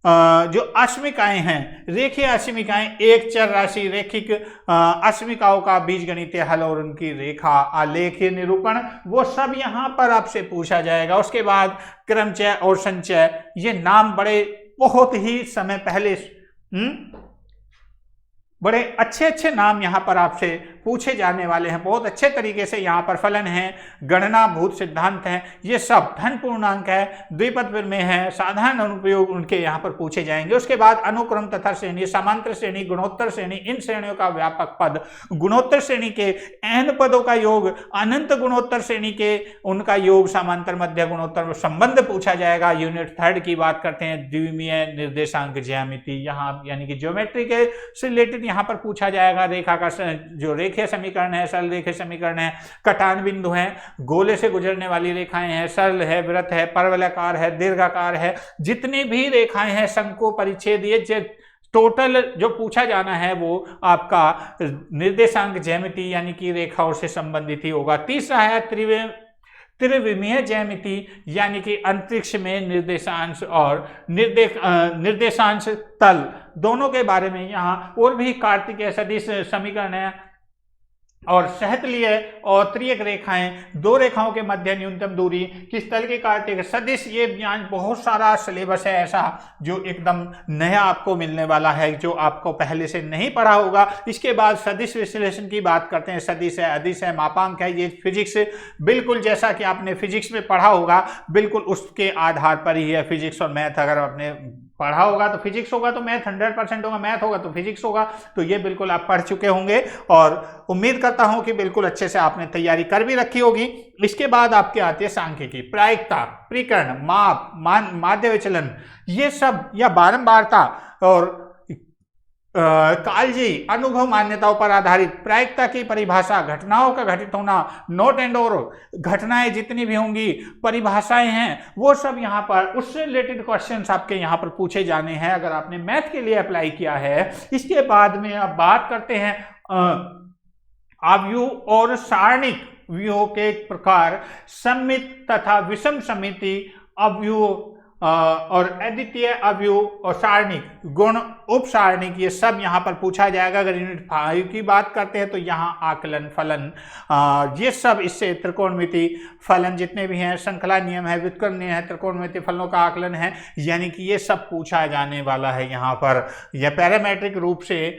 जो अश्मिकाएं हैं, रेखीय अश्मिकाएं, एक चर राशि रेखिक अश्मिकाओं का बीजगणितीय हल और उनकी रेखा आलेखीय निरूपण, वो सब यहां पर आपसे पूछा जाएगा। उसके बाद क्रमचय और संचय, ये नाम बड़े बहुत ही समय पहले बड़े अच्छे अच्छे नाम यहां पर आपसे पूछे जाने वाले हैं, बहुत अच्छे तरीके से यहाँ पर फलन है, गणना भूत सिद्धांत हैं, ये सब धन पूर्णांक है, द्विपद प्रमेय है, साधारण अनुप्रयोग उनके यहाँ पर पूछे जाएंगे। उसके बाद अनुक्रम तथा श्रेणी, समांतर श्रेणी, गुणोत्तर श्रेणी, इन श्रेणियों का व्यापक पद, गुणोत्तर श्रेणी के n पदों का योग, अनंत गुणोत्तर श्रेणी के उनका योग, समांतर मध्य गुणोत्तर संबंध पूछा जाएगा। यूनिट थर्ड की बात करते हैं, द्विमीय निर्देशांक ज्यामिति, यहाँ यानी कि ज्योमेट्री के रिलेटेड यहाँ पर पूछा जाएगा। रेखा का जो रेखीय समीकरण है, सरल रेखीय समीकरण है, कटान बिंदु है, गोले से गुजरने वाली रेखाएं हैं, सरल है, वृत्त है, परवलयाकार है, दीर्घाकार है, जितनी भी रेखाएं हैं, शंकु, परिच्छेद, ये टोटल जो पूछा जाना है वो आपका निर्देशांक ज्यामिति यानी कि रेखाओं से संबंधित ही होगा। तीसरा है त्रिविमीय ज्यामिति यानी कि अंतरिक्ष में निर्देशांश और निर्देशांश तल दोनों के बारे में यहाँ, और भी कार्तिकेय सदिश समीकरण है और सहतलीय और त्रियक रेखाएं, दो रेखाओं के मध्य न्यूनतम दूरी, किस तल के कार्तिक सदिश, ये ज्ञान बहुत सारा सिलेबस है ऐसा जो एकदम नया आपको मिलने वाला है, जो आपको पहले से नहीं पढ़ा होगा। इसके बाद सदिश विश्लेषण की बात करते हैं, सदिश है, अदिश है, मापांक है, ये फिजिक्स बिल्कुल जैसा कि आपने फिजिक्स में पढ़ा होगा बिल्कुल उसके आधार पर ही है। फिजिक्स और मैथ अगर आपने पढ़ा होगा तो फिजिक्स होगा तो मैथ 100% होगा, मैथ होगा तो फिजिक्स होगा, तो ये बिल्कुल आप पढ़ चुके होंगे और उम्मीद करता हूं कि बिल्कुल अच्छे से आपने तैयारी कर भी रखी होगी। इसके बाद आपके आती है सांख्यिकी, प्रायिकता, प्रकरण, माप, माध्य विचलन, ये सब या बारंबारता और कालजी, अनुभव मान्यताओं पर आधारित, प्रायिकता की परिभाषा, घटनाओं का घटित होना, नोट एंड और घटनाएं जितनी भी होंगी, परिभाषाएं हैं, वो सब यहाँ पर उससे रिलेटेड क्वेश्चंस आपके यहाँ पर पूछे जाने हैं अगर आपने मैथ के लिए अप्लाई किया है। इसके बाद में अब बात करते हैं अवयव और सारणिक व्यूह के प्रकार, सममित तथा विषम समिति अवयव और अद्वितीय अवयव और सारणिक, गुण, उप सारणिक, ये सब यहाँ पर पूछा जाएगा। अगर यूनिट 5 की बात करते हैं तो यहाँ आकलन, फलन, ये सब, इससे त्रिकोणमिति फलन जितने भी हैं, श्रृंखला नियम है, व्युत्क्रम नियम है, त्रिकोणमिति फलनों का आकलन है, यानी कि ये सब पूछा जाने वाला है यहाँ पर। यह पैरामेट्रिक रूप से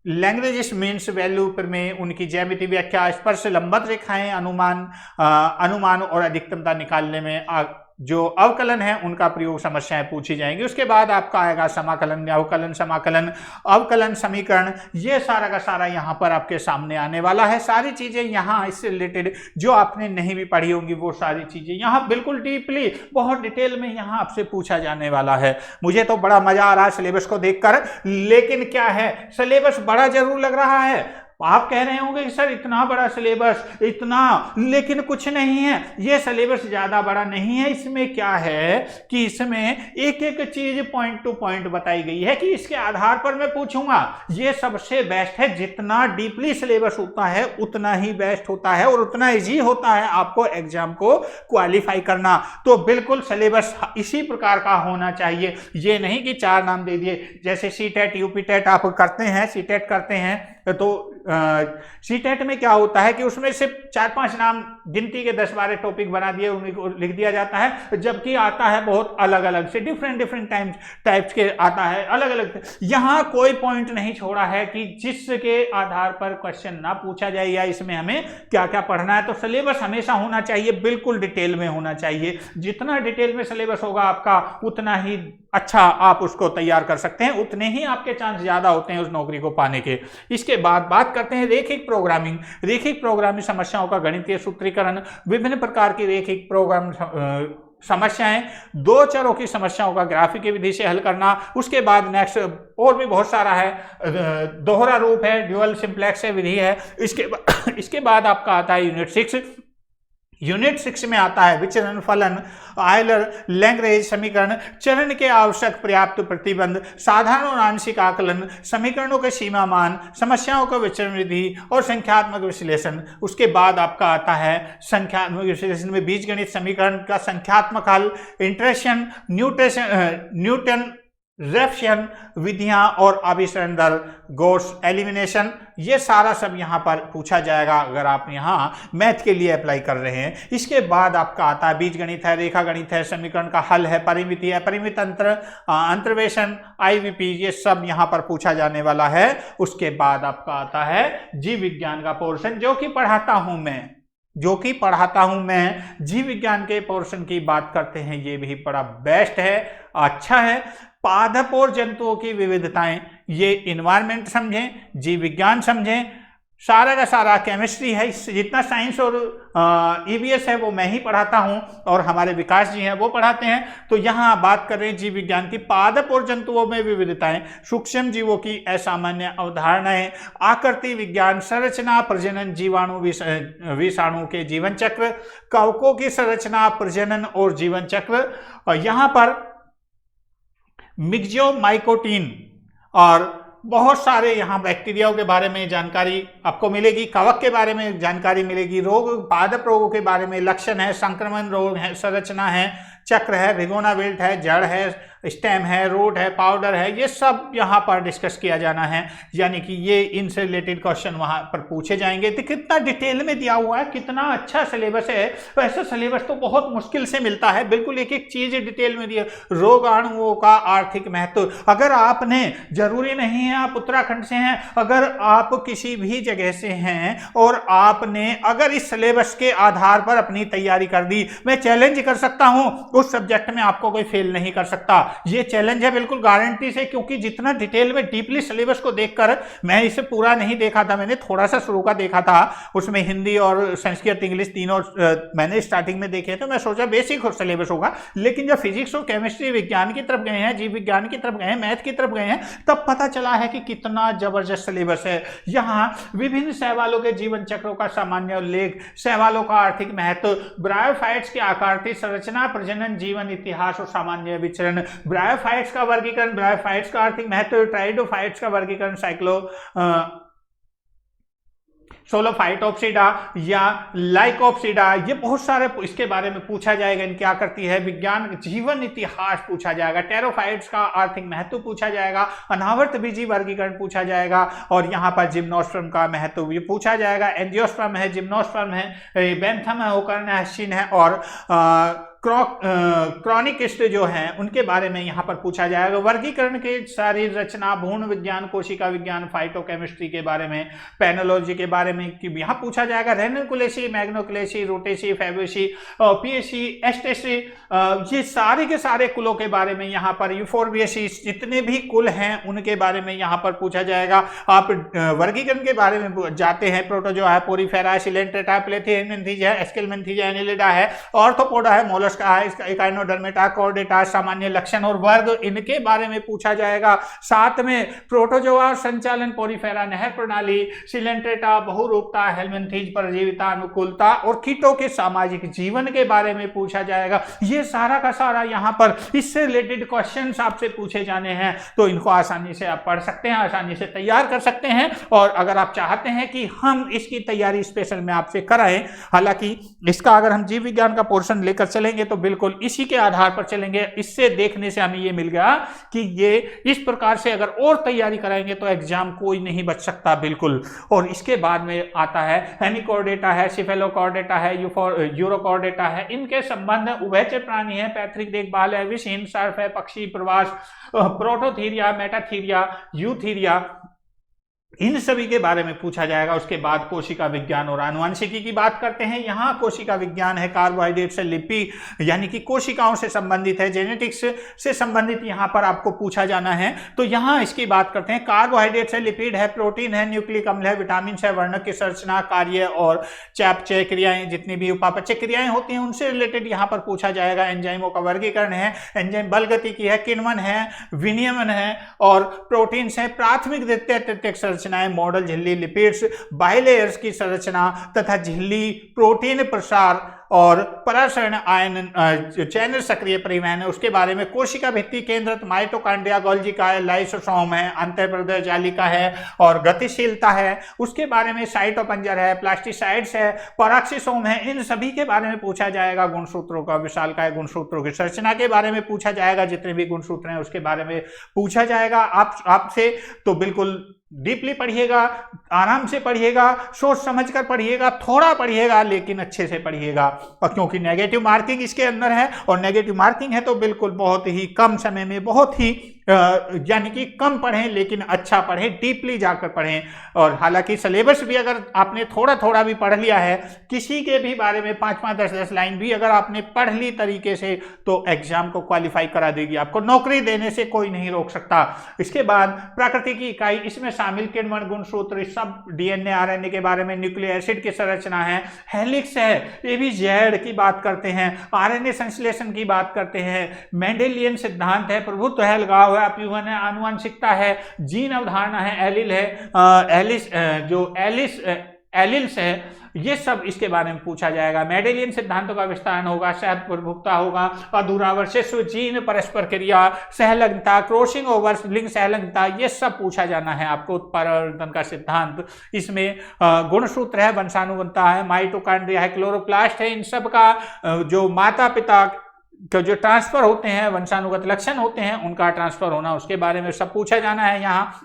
लैग्रेंज मीन्स वैल्यू में उनकी ज्यामिति व्याख्या, स्पर्श लंबवत रेखाएं, अनुमान और अधिकतमता निकालने में जो अवकलन है उनका प्रयोग समस्याएं पूछी जाएंगी। उसके बाद आपका आएगा समाकलन, अवकलन, समाकलन, अवकलन समीकरण, ये सारा का सारा यहाँ पर आपके सामने आने वाला है। सारी चीजें यहाँ इससे रिलेटेड जो आपने नहीं भी पढ़ी होंगी वो सारी चीजें यहाँ बिल्कुल डीपली बहुत डिटेल में यहाँ आपसे पूछा जाने वाला है। मुझे तो बड़ा मजा आ रहा है सिलेबस को देखकर, लेकिन क्या है सिलेबस बड़ा जरूर लग रहा है। आप कह रहे होंगे कि सर इतना बड़ा सिलेबस, इतना, लेकिन कुछ नहीं है, ये सिलेबस ज्यादा बड़ा नहीं है। इसमें क्या है कि इसमें एक एक चीज पॉइंट टू पॉइंट बताई गई है कि इसके आधार पर मैं पूछूंगा। ये सबसे बेस्ट है, जितना डीपली सिलेबस होता है उतना ही बेस्ट होता है और उतना इजी होता है आपको एग्जाम को क्वालिफाई करना। तो बिल्कुल सिलेबस इसी प्रकार का होना चाहिए, ये नहीं कि 4 नाम दे दिए, जैसे सीटेट, यूपीटेट आप करते हैं, सीटेट करते हैं तो सीटेट में क्या होता है कि उसमें सिर्फ 4-5 नाम गिनती के 10-12 टॉपिक बना दिए, उन्हीं को लिख दिया जाता है, जबकि आता है बहुत अलग अलग से, डिफरेंट टाइप्स के आता है, अलग अलग। यहां कोई पॉइंट नहीं छोड़ा है कि जिसके आधार पर क्वेश्चन ना पूछा जाए या इसमें हमें क्या क्या पढ़ना है। तो सिलेबस हमेशा होना चाहिए, बिल्कुल डिटेल में होना चाहिए। जितना डिटेल में सिलेबस होगा आपका, उतना ही अच्छा आप उसको तैयार कर सकते हैं, उतने ही आपके चांस ज्यादा होते हैं उस नौकरी को पाने के। इसके बाद बात करते हैं रेखिक प्रोग्रामिंग। रेखिक प्रोग्रामिंग समस्याओं का गणितीय सूत्रीकरण, विभिन्न प्रकार की रेखिक प्रोग्राम समस्याएं, दो चरों की समस्याओं का ग्राफिक विधि से हल करना। उसके बाद नेक्स्ट और भी बहुत सारा है, दोहरा रूप है, ड्यूअल सिंप्लेक्स विधि है। इसके बाद आपका आता है यूनिट 6 में आता है विचरण, फलन, आयलर लैग्रेंज समीकरण, चरण के आवश्यक पर्याप्त प्रतिबंध, साधारण और आंशिक आकलन, समीकरणों के सीमा मान, समस्याओं का विचरण विधि और संख्यात्मक विश्लेषण। उसके बाद आपका आता है संख्यात्मक विश्लेषण में बीजगणित समीकरण का संख्यात्मक हल, इंटरेक्शन, न्यूटन रेफशन विधियां और अभिसरण दर, गॉस एलिमिनेशन, ये सारा सब यहां पर पूछा जाएगा अगर आप यहां मैथ के लिए अप्लाई कर रहे हैं। इसके बाद आपका आता है बीजगणित है, रेखा गणित है, समीकरण का हल है, परिमिति है, परिमित अंतर्वेशन, आईवीपी, ये सब यहां पर पूछा जाने वाला है। उसके बाद आपका आता है जीव विज्ञान का पोर्शन, जो कि पढ़ाता हूं मैं, जीव विज्ञान के पोर्शन की बात करते हैं। ये भी बड़ा बेस्ट है, अच्छा है। पादप और जंतुओं की विविधताएं, ये इन्वायरमेंट समझें, जीव विज्ञान समझें, सारा का सारा केमिस्ट्री है। जितना साइंस और ईवीएस है वो मैं ही पढ़ाता हूं और हमारे विकास जी हैं वो पढ़ाते हैं। तो यहाँ बात कर रहे हैं जीव विज्ञान की, पादप और जंतुओं में विविधताएं, सूक्ष्म जीवों की असामान्य अवधारणाएं, आकृति विज्ञान, संरचना, प्रजनन, जीवाणु विषाणु के जीवन चक्र, कवकों की संरचना, प्रजनन और जीवन चक्र। और यहाँ पर मिक्सियोमाइकोटिन और बहुत सारे यहाँ बैक्टीरियाओं के बारे में जानकारी आपको मिलेगी, कवक के बारे में जानकारी मिलेगी, रोग, पादप रोगों के बारे में, लक्षण है, संक्रमण रोग है, संरचना है, चक्र है, रिगोना बेल्ट है, जड़ है, स्टेम है, रूट है, पाउडर है, ये सब यहाँ पर डिस्कस किया जाना है। यानी कि ये इनसे रिलेटेड क्वेश्चन वहाँ पर पूछे जाएंगे। तो कितना डिटेल में दिया हुआ है, कितना अच्छा सिलेबस है। वैसे सिलेबस तो बहुत मुश्किल से मिलता है, बिल्कुल एक एक चीज डिटेल में दिया। रोगाणुओं का आर्थिक महत्व, अगर आपने, जरूरी नहीं है आप उत्तराखंड से हैं, अगर आप किसी भी जगह से हैं और आपने अगर इस सिलेबस के आधार पर अपनी तैयारी कर दी, मैं चैलेंज कर सकता हूं उस सब्जेक्ट में आपको कोई फेल नहीं कर सकता। ये चैलेंज है बिल्कुल गारंटी से, क्योंकि जितना डिटेल में डीपली सिलेबस को देखकर, मैं इसे पूरा नहीं देखा था, मैंने थोड़ा सा शुरू का देखा था, उसमें हिंदी और संस्कृत इंग्लिश तीनों मैंने स्टार्टिंग में देखे, तो मैं सोचा बेसिक सिलेबस होगा। लेकिन जब फिजिक्स और केमिस्ट्री विज्ञान की तरफ गए हैं, जीव विज्ञान की तरफ गए हैं, मैथ की तरफ गए हैं, तब पता चला है कि कितना जबरदस्त सिलेबस है। यहाँ विभिन्न शैवालों के जीवन चक्रों का सामान्य उल्लेख, शैवालों का आर्थिक महत्व, ब्रायोफाइट्स की आकृति, संरचना, प्रजनन, जीवन इतिहास और सामान्य विचरण, ब्रायोफाइट्स का वर्गीकरण, ब्रायोफाइट्स का आर्थिक महत्व, ट्राइडोफाइट्स का वर्गीकरण, सोलोफाइटोप्सिडा या लाइकोप्सिडा, ये बहुत सारे इसके बारे में पूछा जाएगा, इन क्या करती है, विज्ञान जीवन इतिहास पूछा जाएगा, टेरोफाइट्स का आर्थिक महत्व पूछा जाएगा, अनावर्त बीजी वर्गीकरण पूछा जाएगा, और यहाँ पर जिम्नोस्पर्म का महत्व ये पूछा जाएगा। एंजियोस्पर्म है, जिम्नोस्पर्म है, बेंथम है, ओकर्न है, हस्सिन है, और क्रॉनिकिस्ट जो हैं उनके बारे में यहाँ पर पूछा जाएगा। वर्गीकरण के शारीर रचना, भ्रूण विज्ञान, कोशिका विज्ञान, फाइटोकेमिस्ट्री के बारे में, पैनोलॉजी के बारे में यहाँ पूछा जाएगा। रेनिकुलेसी, मैग्नोकुलेसी, रोटेसी, फैबेसी, पीएसी, एस्टेसी, ये सारे के सारे कुलों के बारे में यहाँ पर, यूफोर्बिएसी, जितने भी कुल हैं उनके बारे में यहाँ पर पूछा जाएगा। आप वर्गीकरण के बारे में जाते हैं, प्रोटोजोआ है, पोरीफेरा, सिलेंट्रेटा, प्लेथियमेंथिजा है, एस्केलमेंथिजा, एनिलिडा है, ऑर्थोपोडा है, मोलस्का है, इसका एकाइनोडर्मेटा, कॉर्डेटा, सामान्य लक्षण और वर्ग, इनके बारे में पूछा जाएगा। साथ में प्रोटोजोआ, संचालन, पोरीफेरा, नहर प्रणाली, सिलेंट्रेटा, बहुरूपता, हेलमिंथीज, परजीविता, अनुकूलता और कीटों के सामाजिक जीवन के बारे में पूछा जाएगा। ये सारा का सारा यहाँ पर इससे रिलेटेड क्वेश्चंस आपसे पूछे जाने हैं, तो इनको आसानी से आप पढ़ सकते हैं, आसानी से तैयार कर सकते हैं। और अगर आप चाहते हैं कि हम इसकी तैयारी स्पेशल में आपसे कराएं, हालांकि इसका अगर हम जीव विज्ञान का पोर्शन लेकर चलेंगे चलेंगे तो बिल्कुल इसी के आधार पर चलेंगे। इससे देखने से हमें ये मिल गया कि ये इस प्रकार से अगर और तैयारी कराएंगे तो एग्जाम कोई नहीं बच सकता बिल्कुल। और इसके बाद में आता है हेमिकॉर्डेटा है, सिफेलोकॉर्डेटा है, यूरोकॉर्डेटा है। इनके संबंध उभयचर प्राणी है, पैतृक देखभाल है, विषहीन सर्प है, पक्षी प्रवास, प्रोटोथीरिया, मेटाथीरिया, यूथीरिया, इन सभी के बारे में पूछा जाएगा। उसके बाद कोशिका विज्ञान और आनुवंशिकी की बात करते हैं। यहाँ कोशिका विज्ञान है, कार्बोहाइड्रेट से लिपिड यानी कि कोशिकाओं से संबंधित है, जेनेटिक्स से संबंधित यहाँ पर आपको पूछा जाना है। तो यहाँ इसकी बात करते हैं। कार्बोहाइड्रेट से लिपिड है, प्रोटीन है, न्यूक्लिक अम्ल है, विटामिन है, वर्णक की संरचना, कार्य और चयापचय क्रियाएं, जितनी भी उपापचय क्रियाएं होती हैं उनसे रिलेटेड यहाँ पर पूछा जाएगा। एंजाइमों का वर्गीकरण है, एंजाइम बल गति की है, किण्वन है, विनियमन है और प्रोटीन है, प्राथमिक द्वितीय तृतीयक संरचनाएं, मॉडल झिल्ली, लिपिड्स, बाइलेयर्स की संरचना तथा झिल्ली, प्रोटीन प्रसार और परासरण आयन चैनल सक्रिय परिवहन है। उसके बारे में कोशिका भित्ति केंद्रित, माइटोकॉन्ड्रिया, गोल्गी का है, लाइसोसोम है, अंतःप्रदय जालिका है और गतिशीलता है। उसके बारे में साइटोपंजर है, प्लास्टिसाइड्स है, पराक्सीसोम है। इन सभी के बारे में पूछा जाएगा। गुणसूत्रों का विशालकाय गुणसूत्रों की संरचना के बारे में पूछा जाएगा। जितने भी गुणसूत्र हैं उसके बारे में पूछा जाएगा आपसे। तो बिल्कुल डीपली पढ़िएगा, आराम से पढ़िएगा, सोच समझकर पढ़िएगा, थोड़ा पढ़िएगा लेकिन अच्छे से पढ़िएगा। और क्योंकि नेगेटिव मार्किंग इसके अंदर है और नेगेटिव मार्किंग है तो बिल्कुल बहुत ही कम समय में, बहुत ही यानी कि कम पढ़ें लेकिन अच्छा पढ़ें, डीपली जाकर पढ़ें। और हालांकि सिलेबस भी अगर आपने थोड़ा थोड़ा भी पढ़ लिया है, किसी के भी बारे में 5-5, 10-10 लाइन भी अगर आपने पढ़ ली तरीके से तो एग्जाम को क्वालिफाई करा देगी। आपको नौकरी देने से कोई नहीं रोक सकता। इसके बाद प्रकृति की इकाई, इसमें शामिल किण्वन, गुणसूत्र, सब डीएनए आरएनए के बारे में, न्यूक्लिक एसिड की संरचना है, हेलिक्स है, ये भी जेड की बात करते हैं, आरएनए संश्लेषण की बात करते हैं, मेंडेलियन सिद्धांत है, प्रभुत्व है, अलगाव है, अप्यूहन है, आनुवंशिकता है, जीन अवधारणा है, एलिल है, एलिल्स है, ये सब इसके बारे में पूछा जाएगा। मेंडेलियन सिद्धांतों का विस्तार होगा, शहद प्रभुक्ता होगा, अधूरावर्षित्व, जीन परस्पर क्रिया, सहलग्नता, क्रॉसिंग ओवर, लिंग सहलग्नता, ये सब पूछा जाना है आपको। उत्परिवर्तन का सिद्धांत, इसमें गुणसूत्र है, वंशानुगतता है, माइटोकॉन्ड्रिया है, क्लोरोप्लास्ट है। इन सब का जो माता पिता का जो ट्रांसफर होते हैं, वंशानुगत लक्षण होते हैं, उनका ट्रांसफर होना, उसके बारे में सब पूछा जाना है यहाँ,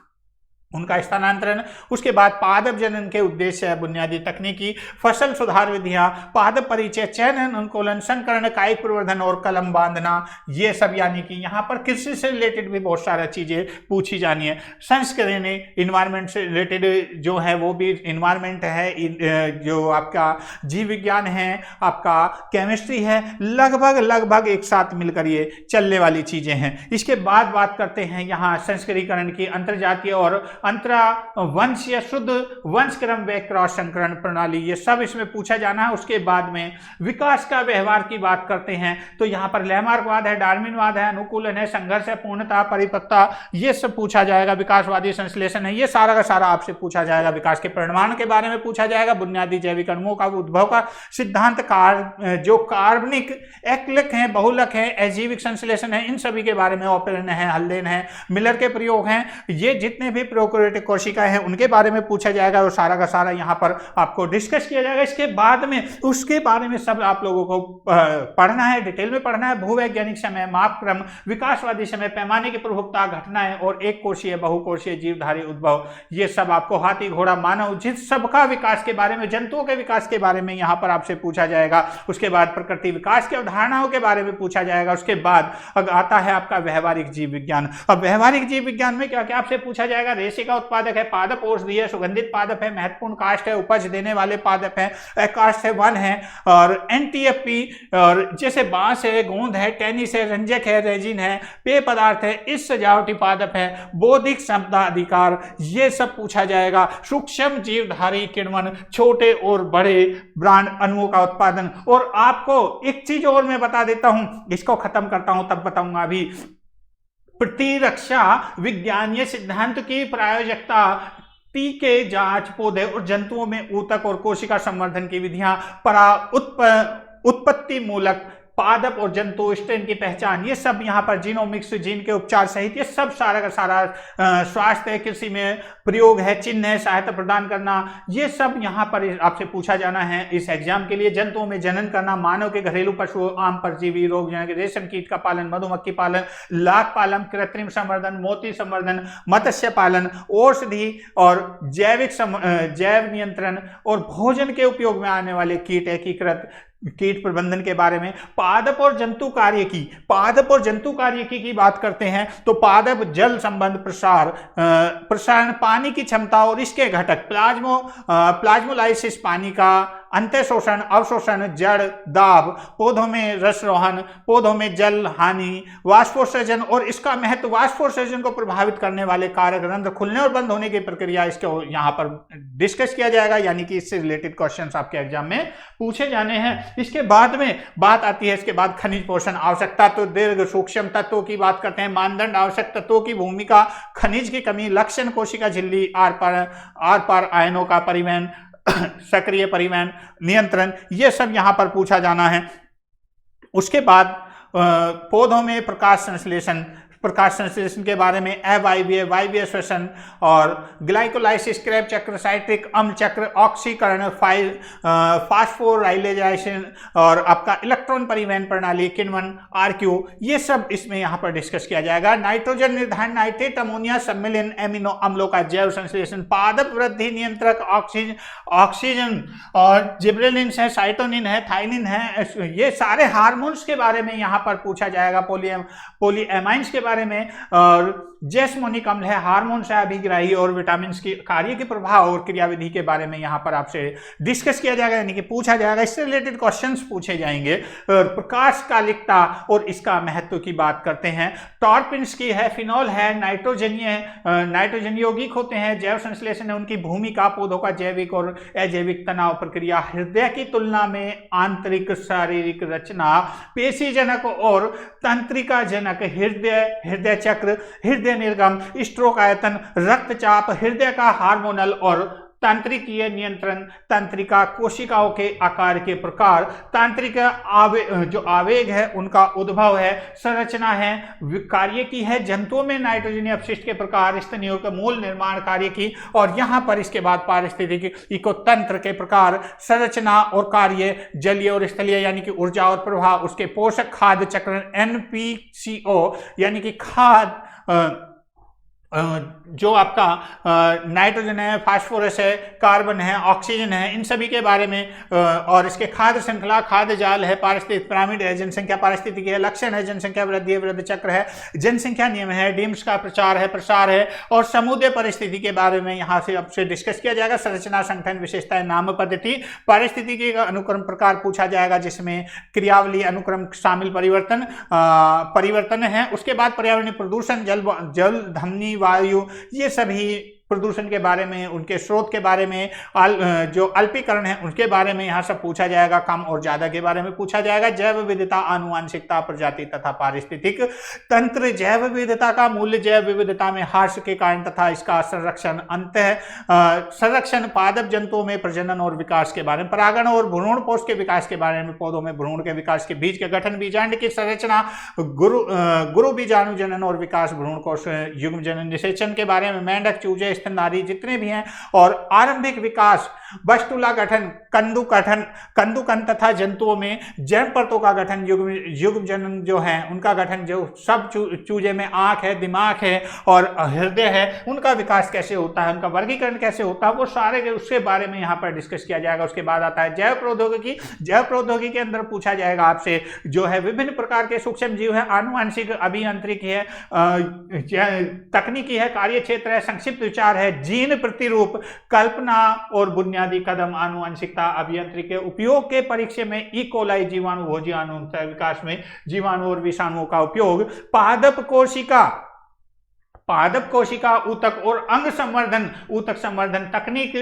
उनका स्थानांतरण। उसके बाद पादप जनन के उद्देश्य है, बुनियादी तकनीकी, फसल सुधार विधियां, पादप परिचय, चयन, अनुकूलन, संकरण, कायिक प्रवर्धन और कलम बांधना, ये सब यानी कि यहाँ पर कृषि से रिलेटेड भी बहुत सारी चीजें पूछी जानी है। संस्करण, इन्वायरमेंट से रिलेटेड जो है वो भी इन्वायरमेंट है, जो आपका जीव विज्ञान है, आपका केमिस्ट्री है, लगभग एक साथ मिलकर ये चलने वाली चीजें हैं। इसके बाद बात करते हैं यहाँ संस्करीकरण की, अंतरजातीय और अंतरा वंश या शुद्ध वंश क्रम व क्रॉस संकरण प्रणाली, ये सब इसमें पूछा जाना है। उसके बाद में विकास का व्यवहार की बात करते हैं तो यहाँ पर लैमार्कवाद है, डार्विनवाद है, अनुकूलन है, संघर्ष है, पूर्णता, परिपक्वता, ये सब पूछा जाएगा। विकासवादी संश्लेषण है, ये सारा का सारा आपसे पूछा जाएगा। विकास के परिमाण के बारे में पूछा जाएगा। बुनियादी जैविक अणुओं का उद्भव का सिद्धांत, जो कार्बनिक एकलक है, बहुलक है, अजैविक संश्लेषण है, इन सभी के बारे में, ऑपरेन है, हल्देन है, मिलर के प्रयोग हैं, ये जितने भी प्रोकैरियोटिक कोशिकाएं हैं उनके बारे में पूछा जाएगा और सारा का सारा यहाँ पर आपको डिस्कस किया जाएगा। इसके बाद में उसके बारे में सब आप लोगों को पढ़ना है, डिटेल में पढ़ना है। भूवैज्ञानिक समय, माप क्रम, विकासवादी समय, पैमाने की प्रभुत्ता, घटनाएं और एक कोशीय, बहुकोशीय, जीवधारी उद्भव, ये सब आपको हाथी, घोड़ा, मानव, जिस सबका विकास के बारे में, जंतुओं के विकास के बारे में यहाँ पर आपसे पूछा जाएगा। उसके बाद प्रकृति विकास की अवधारणाओं के बारे में पूछा जाएगा। उसके बाद आता है आपका व्यवहारिक जीव विज्ञान। अब व्यवहारिक जीव विज्ञान में क्या क्या आपसे पूछा जाएगा? रेशे का उत्पादक है, पादप औषधीय, सुगंधित पादप है, महत्वपूर्ण काष्ठ है, उपज देने वाले पादप है, अकाष्ठ है, वन है और एनटीएफपी, और जैसे बांस है, गोंद है, टेनिस है, रंजक है, रेजिन है, पेय पदार्थ है, इस सजावटी पादप है, बौद्धिक शब्दाधिकार, ये सब पूछा जाएगा। सूक्ष्म जीवधारी किण्वन, छोटे और बड़े ब्रांड अणुओं का उत्पादन। और आपको एक चीज और मैं बता देता हूं, इसको खत्म करता हूं तब बताऊंगा। अभी प्रतिरक्षा विज्ञान, ये सिद्धांत की प्रायोजकता, टीके, जांच, पौधे और जंतुओं में ऊतक और कोशिका संवर्धन की विधियां, उत्पत्ति मूलक पादप और जंतु स्ट्रेन की पहचान, ये सब यहाँ पर जीनोमिक्स, जीन के उपचार सहित ये सब सारा का सारा स्वास्थ्य कृषि में प्रयोग है, चिन्ह है, सहायता प्रदान करना, ये सब यहाँ पर आपसे पूछा जाना है इस एग्जाम के लिए। जंतुओं में जनन करना, मानव के घरेलू पशुओं, आम परजीवी रोग, रेशम कीट का पालन, मधुमक्खी पालन, लाख पालन, कृत्रिम संवर्धन, मोती संवर्धन, मत्स्य पालन, औषधि और जैव नियंत्रण और भोजन के उपयोग में आने वाले कीट, एकीकृत कीट प्रबंधन के बारे में। पादप और जंतु कार्यकी, पादप और जंतु कार्यकी की बात करते हैं तो पादप जल संबंध प्रसारण, पानी की क्षमता और इसके घटक, प्लाज्मोलाइसिस पानी का, अंतःशोषण, अवशोषण, जड़ दाब, पौधों में रसरोहन, पौधों में जल हानि, वाष्पोत्सर्जन और इसका महत्व, वाष्पोत्सर्जन को प्रभावित करने वाले कारक, रंध्र खुलने और बंद होने की प्रक्रिया, इसको यहाँ पर डिस्कस किया जाएगा, यानी कि इससे रिलेटेड क्वेश्चंस आपके एग्जाम में पूछे जाने हैं। इसके बाद में बात आती है, इसके बाद खनिज पोषण, आवश्यक तत्व, दीर्घ सूक्ष्म तत्वों की बात करते हैं, मानदंड, आवश्यक तत्वों की भूमिका, खनिज की कमी, लक्षण, कोशिका झिल्ली, आर पार आयनों का परिवहन, सक्रिय परिवहन, नियंत्रण, ये सब यहां पर पूछा जाना है। उसके बाद पौधों में प्रकाश संश्लेषण के बारे में, अवायवीय, वायवीय श्वसन और ग्लाइकोलाइसिस, क्रेब चक्र, साइट्रिक अम्ल चक्र, ऑक्सीकरण, फास्फोराइलेशन और आपका इलेक्ट्रॉन परिवहन प्रणाली, किण्वन, आरक्यू, ये सब इसमें यहाँ पर डिस्कस किया जाएगा। नाइट्रोजन निर्धारण, नाइट्रेट, अमोनिया सम्मिलन, एमिनो अम्लों का जैव संश्लेषण, पादप वृद्धि नियंत्रक, ऑक्सीजन और जिब्रेलिन्स है, साइटोनिन है, थाइनिन है, ये सारे हार्मोन्स के बारे में यहाँ पर पूछा जाएगा, पोलीएमाइंस के बारे में, और जैस्मोनिक अम्ल है, हार्मोन्स है, अभिग्राही और विटामिन के कार्य के प्रभाव और क्रियाविधि के बारे में यहाँ पर आपसे डिस्कस किया जाएगा, यानी कि पूछा जाएगा, इससे रिलेटेड क्वेश्चंस पूछे जाएंगे। और प्रकाश कालिकता और इसका महत्व की बात करते हैं। टॉर्पिन्स की है, फिनॉल है, नाइट्रोजन यौगिक होते हैं, जैव संश्लेषण है, उनकी भूमिका, पौधों का जैविक और अजैविक तनाव प्रक्रिया, हृदय की तुलना में आंतरिक शारीरिक रचना, पेशीजनक और तंत्रिका जनक, हृदय चक्र, हृदय निर्गम, स्ट्रोक आयतन, रक्तचाप, हृदय का हार्मोनल और तंत्रिकीय नियंत्रण, तंत्रिका, कोशिकाओं के आकार के प्रकार, तांत्रिक जो आवेग है उनका उद्भव है, संरचना है, कार्य की है, जंतुओं में नाइट्रोजन अपशिष्ट के प्रकार, स्तनियों के मूल निर्माण कार्य की, और यहां पर इसके बाद पारिस्थितिकी इकोतंत्र के प्रकार, संरचना और कार्य, जलीय और स्थलीय यानी कि ऊर्जा और प्रभाव, उसके पोषक, खाद्य चक्र, NPCO यानी कि खाद, जो आपका नाइट्रोजन है, फास्फोरस है, कार्बन है, ऑक्सीजन है, इन सभी के बारे में, और इसके खाद्य श्रृंखला, खाद्य जाल है, पारिस्थितिक पिरामिड है, जनसंख्या पारिस्थितिकी है, लक्षण है, जनसंख्या वृद्धि, वृद्धि चक्र है, जनसंख्या नियम है, डीम्स का प्रचार है, प्रसार है, और समुद्र परिस्थिति के बारे में यहाँ से आपसे डिस्कस किया जाएगा। संरचना, संगठन, विशेषताएं, नाम पद्धति, पारिस्थितिकी का अनुक्रम प्रकार पूछा जाएगा, जिसमें क्रियावली, अनुक्रम शामिल परिवर्तन है। उसके बाद पर्यावरणीय प्रदूषण, जल धमनी, वायु, ये सभी प्रदूषण के बारे में, उनके स्रोत के बारे में, जो अल्पीकरण है उनके बारे में यहाँ सब पूछा जाएगा, कम और ज्यादा के बारे में पूछा जाएगा। जैव विविधता, आनुवांशिकता, प्रजाति तथा पारिस्थितिक तंत्र, जैव विविधता का मूल्य, जैव विविधता में ह्रास के कारण तथा इसका संरक्षण, संरक्षण, पादप जंतुओं में प्रजनन और विकास के बारे में, परागण और भ्रूणपोष के विकास के बारे में, पौधों में भ्रूण के विकास के, बीज के गठन, बीजांड की संरचना, गुरु बीजाणु जनन और विकास, भ्रूणकोष युग्म जनन निषेचन के बारे में, मेंढक, चूजे, स्तनधारी जितने भी हैं, और आरंभिक विकास, बस्तुला गठन, कंदुकन तथा जंतुओं में जन्म परतों का गठन, युग्म जनन जो है उनका गठन, जो सब चूजे में आंख है, दिमाग है और हृदय है, उनका विकास कैसे होता है, उनका वर्गीकरण कैसे होता है, वो सारे उसके बारे में यहाँ पर डिस्कस किया जाएगा। उसके बाद आता है जैव प्रौद्योगिकी। जैव प्रौद्योगिकी के अंदर पूछा जाएगा आपसे जो है विभिन्न प्रकार के सूक्ष्म जीव है, आनुवांशिक, अभियांत्रिकी है, तकनीकी है, कार्य क्षेत्र है, संक्षिप्त विचार है, जीन प्रतिरूप, कल्पना और बुनियादी कदम, आनुवंशिकता, अभियांत्रिकी, उपयोग के परिचय में, इकोलाई जीवाणु, भोज्याणु, विकास में जीवाणु और विषाणुओं का उपयोग, पादप कोशिका, पादप कोशिका ऊतक और अंग संवर्धन ऊतक संवर्धन तकनीक,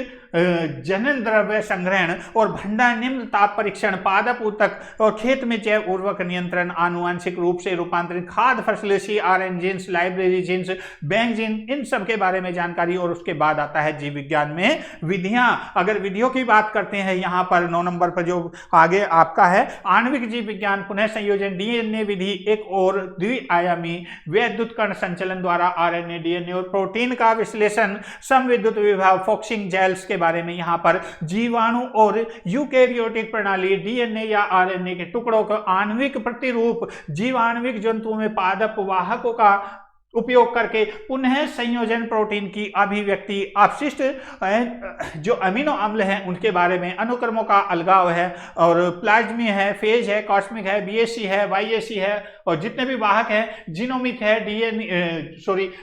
जनन द्रव्य संग्रहण और भंडारण, निम्न ताप परीक्षण, पादप ऊतक और खेत में जैव उर्वरक नियंत्रण, आनुवांशिक रूप से रूपांतरित खाद्य फसल, CRN genes, library genes, bank gene, इन सब के बारे में जानकारी। और उसके बाद आता है जीव विज्ञान में विधियां। अगर विधियों की बात करते हैं यहां पर 9 नंबर पर जो आगे आपका है आणविक जीव विज्ञान, पुनः संयोजन, DNA विधि, एक और द्विआयामी वैद्युत कण संचलन द्वारा RNA, DNA और प्रोटीन का विश्लेषण, समविद्युत विभाव, फॉक्सिंग जेल्स के बारे में यहाँ पर जीवाणु और यूकैरियोटिक प्रणाली, DNA या RNA के टुकड़ों का आणविक प्रतिरूप, जीवाणुविक जंतुओं में पादप वाहकों का उपयोग करके पुनः संयोजन, प्रोटीन की अभिव्यक्ति, अपशिष्ट जो अमीनो अम्ल हैं उनके बारे में, अनुक्रमों का अलगाव है और प्लाज्मी है, फेज है, कॉस्मिक है, BAC है, YAC है और जितने भी वाहक हैं, जीनोमिक है,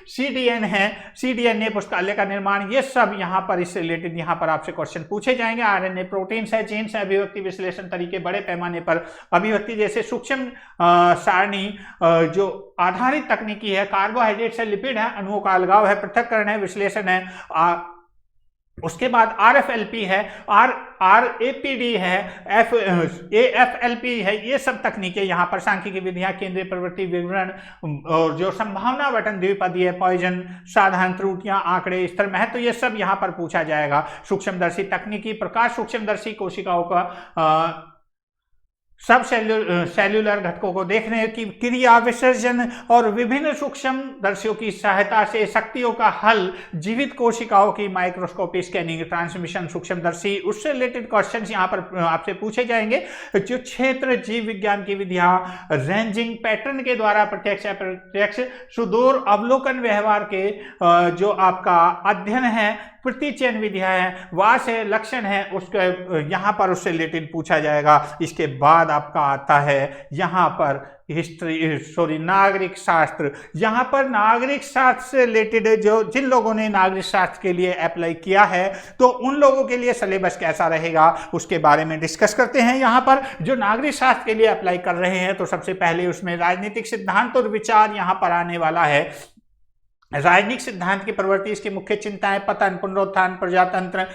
CDN है, CDNA पुस्तकालय का निर्माण, ये सब यहाँ पर इससे रिलेटेड यहाँ पर आपसे क्वेश्चन पूछे जाएंगे। RNA, प्रोटीन्स है, जीन्स है, अभिव्यक्ति विश्लेषण तरीके, बड़े पैमाने पर अभिव्यक्ति जैसे सूक्ष्म सारणी जो आधारित तकनीकी है, कार्बोहाइड्रेट से लिपिड है, अणुओं का अलगाव है, पृथक्करण है, विश्लेषण है। उसके बाद RFLP है, RAPD है, AFLP है, ये सब तकनीकें यहाँ पर सांख्यिकी विधियां, केंद्रीय प्रवृत्ति विवरण और जो संभावना बटन, द्विपदी है, पॉइजन, साधारण त्रुटियां, आंकड़े, स्तर, महत्व, ये सब यहाँ पर पूछा जाएगा। सूक्ष्मदर्शी तकनीकी, प्रकाश सूक्ष्मदर्शी कोशिकाओं का सब सेल्यूलर घटकों को देखने की क्रिया, विसर्जन और विभिन्न सूक्ष्मदर्शियों की सहायता से शक्तियों का हल, जीवित कोशिकाओं की माइक्रोस्कोपी स्कैनिंग, ट्रांसमिशन, सूक्ष्मदर्शी, उससे रिलेटेड क्वेश्चंस यहाँ पर आपसे पूछे जाएंगे। जो क्षेत्र जीव विज्ञान की विधियां, रेंजिंग पैटर्न के द्वारा प्रत्यक्ष अप्रत्यक्ष सुदूर अवलोकन व्यवहार के जो आपका अध्ययन है, प्रतिचयन विधियां है, वास है, लक्षण है, उसके यहाँ पर उससे रिलेटेड पूछा जाएगा। इसके बाद आपका आता है यहाँ पर नागरिक शास्त्र। यहाँ पर नागरिक शास्त्र से रिलेटेड जो जिन लोगों ने नागरिक शास्त्र के लिए अप्लाई किया है तो उन लोगों के लिए सिलेबस कैसा रहेगा उसके बारे में डिस्कस करते हैं। यहाँ पर जो नागरिक शास्त्र के लिए अप्लाई कर रहे हैं तो सबसे पहले उसमें राजनीतिक सिद्धांत और विचार यहाँ पर आने वाला है। राजनीतिक सिद्धांत की प्रवृत्ति, इसकी मुख्य चिंताएं, पतन, पुनरुत्थान, प्रजातंत्र,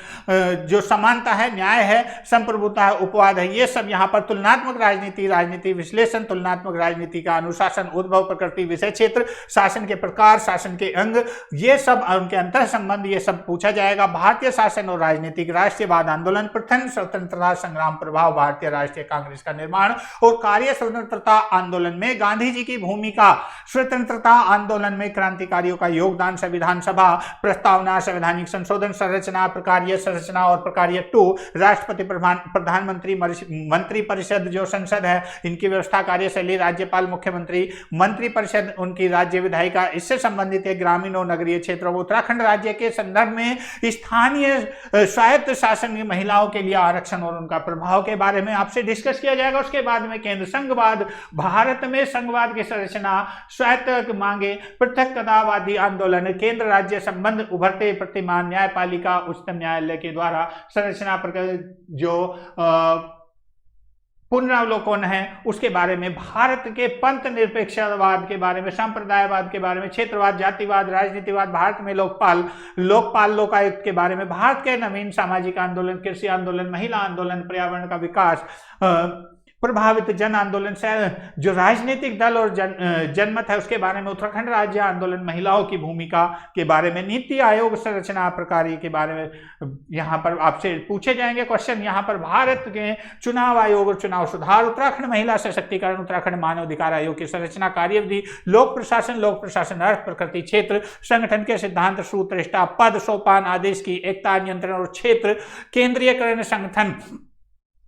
जो समानता है, न्याय है, संप्रभुता है, उपवाद है, ये सब यहाँ पर। तुलनात्मक राजनीति, राजनीति विश्लेषण, तुलनात्मक राजनीति का अनुशासन, उद्भव, प्रकृति, विषय क्षेत्र, शासन के प्रकार, शासन के अंग, ये सब उनके अंतर संबंध, ये सब पूछा जाएगा। भारतीय शासन और राजनीतिक, राष्ट्रीयवाद आंदोलन, प्रथम स्वतंत्रता संग्राम, प्रभाव, भारतीय राष्ट्रीय कांग्रेस का निर्माण और कार्य, स्वतंत्रता आंदोलन में गांधी जी की भूमिका, स्वतंत्रता आंदोलन में क्रांतिकारियों का योगदान, संविधान सभा, प्रस्तावना, संवैधानिक संशोधन, संरचना, प्रकार्य संरचना और प्रकार्य 2, राष्ट्रपति, प्रधानमंत्री, मंत्री परिषद जो संसद है, इनकी व्यवस्था, कार्यशैली, राज्यपाल, मुख्यमंत्री, मंत्री परिषद, उनकी राज्य विधायिका, इससे संबंधित है। ग्रामीण और नगरीय क्षेत्रों, उत्तराखंड राज्य के संदर्भ में स्थानीय स्वायत्त शासन की महिलाओं के लिए आरक्षण और उनका प्रभाव के बारे में आपसे डिस्कस किया जाएगा। उसके बाद में केंद्र संघवाद, भारत में संघवाद की संरचना, स्वायत्त मांगे, पृथकतावादी आंदोलन, केंद्र राज्य संबंध, उभरते प्रतिमान, न्यायपालिका, उच्चतम न्यायालय के द्वारा संरचना प्रकार जो पुनरावलोकन है उसके बारे में, भारत के पंथ निरपेक्षवाद के बारे में, संप्रदायवाद के बारे में, क्षेत्रवाद, जातिवाद, राजनीतिवाद, भारत में लोकपाल, लोकायुक्त के बारे में, भारत के नवीन सामाजिक आंदोलन, कृषि आंदोलन, महिला आंदोलन, पर्यावरण का विकास, प्रभावित जन आंदोलन से जो राजनीतिक दल और जनमत है उसके बारे में, उत्तराखंड राज्य आंदोलन, महिलाओं की भूमिका के बारे में, नीति आयोग संरचना प्रक्रिया के बारे में यहाँ पर आपसे पूछे जाएंगे क्वेश्चन। यहाँ पर भारत के चुनाव आयोग और चुनाव सुधार, उत्तराखंड महिला सशक्तिकरण, उत्तराखंड मानव अधिकार आयोग की संरचना, कार्यविधि, लोक प्रशासन, अर्थ, प्रकृति, क्षेत्र, संगठन के सिद्धांत, सूत्रष्टा, पद, सोपान, आदेश की एकता, नियंत्रण और क्षेत्र, केंद्रीयकरण संगठन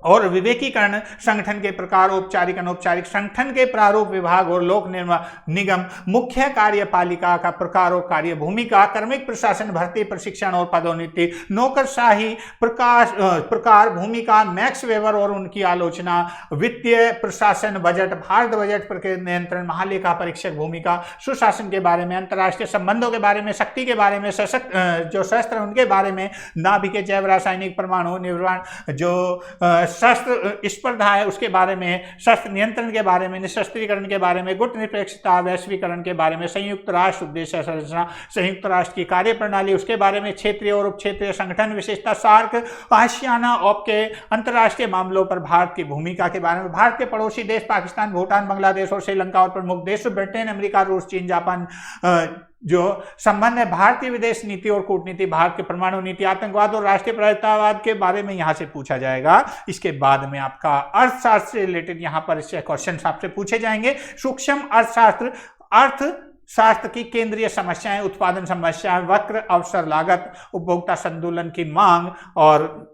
और विवेकीकरण, संगठन के प्रकार, औपचारिक, अनौपचारिक, संगठन के प्रारूप, विभाग और लोक निगम, मुख्य कार्यपालिका का प्रकार और कार्य भूमिका, कार्मिक प्रशासन, भर्ती, प्रशिक्षण और पदोन्नति, नौकरशाही प्रकार, भूमिका, मैक्स वेबर और उनकी आलोचना, वित्तीय प्रशासन, बजट, भारत बजट प्रक्रिया नियंत्रण, महालेखा परीक्षक भूमिका, सुशासन के बारे में, अंतर्राष्ट्रीय संबंधों के बारे में, शक्ति के बारे में, जो शस्त्र उनके बारे में, नाभिक, जैव रासायनिक, परमाणु निर्माण, जो शस्त्र स्पर्धा है उसके बारे में, शस्त्र नियंत्रण के बारे में, निशस्त्रीकरण के बारे में, गुट निरपेक्षता, वैश्वीकरण के बारे में, संयुक्त राष्ट्र उद्देश्य संरचना, संयुक्त राष्ट्र की कार्यप्रणाली उसके बारे में, क्षेत्रीय और उप क्षेत्रीय संगठन विशेषता, सार्क, आशियाना आपके अंतर्राष्ट्रीय मामलों पर भारत की भूमिका के बारे में, भारत के पड़ोसी देश पाकिस्तान, भूटान, बांग्लादेश और श्रीलंका और प्रमुख देश ब्रिटेन, अमेरिका, रूस, चीन, जापान जो संबंध है, भारतीय विदेश नीति और कूटनीति, भारत की परमाणु नीति, आतंकवाद और राष्ट्रीय प्रायतावाद के बारे में यहां से पूछा जाएगा। इसके बाद में आपका अर्थशास्त्र से रिलेटेड यहां पर इससे क्वेश्चन आपसे पूछे जाएंगे। सूक्ष्म अर्थशास्त्र, अर्थशास्त्र की केंद्रीय समस्याएं, उत्पादन समस्याएं, वक्र अवसर लागत, उपभोक्ता संतुलन की मांग और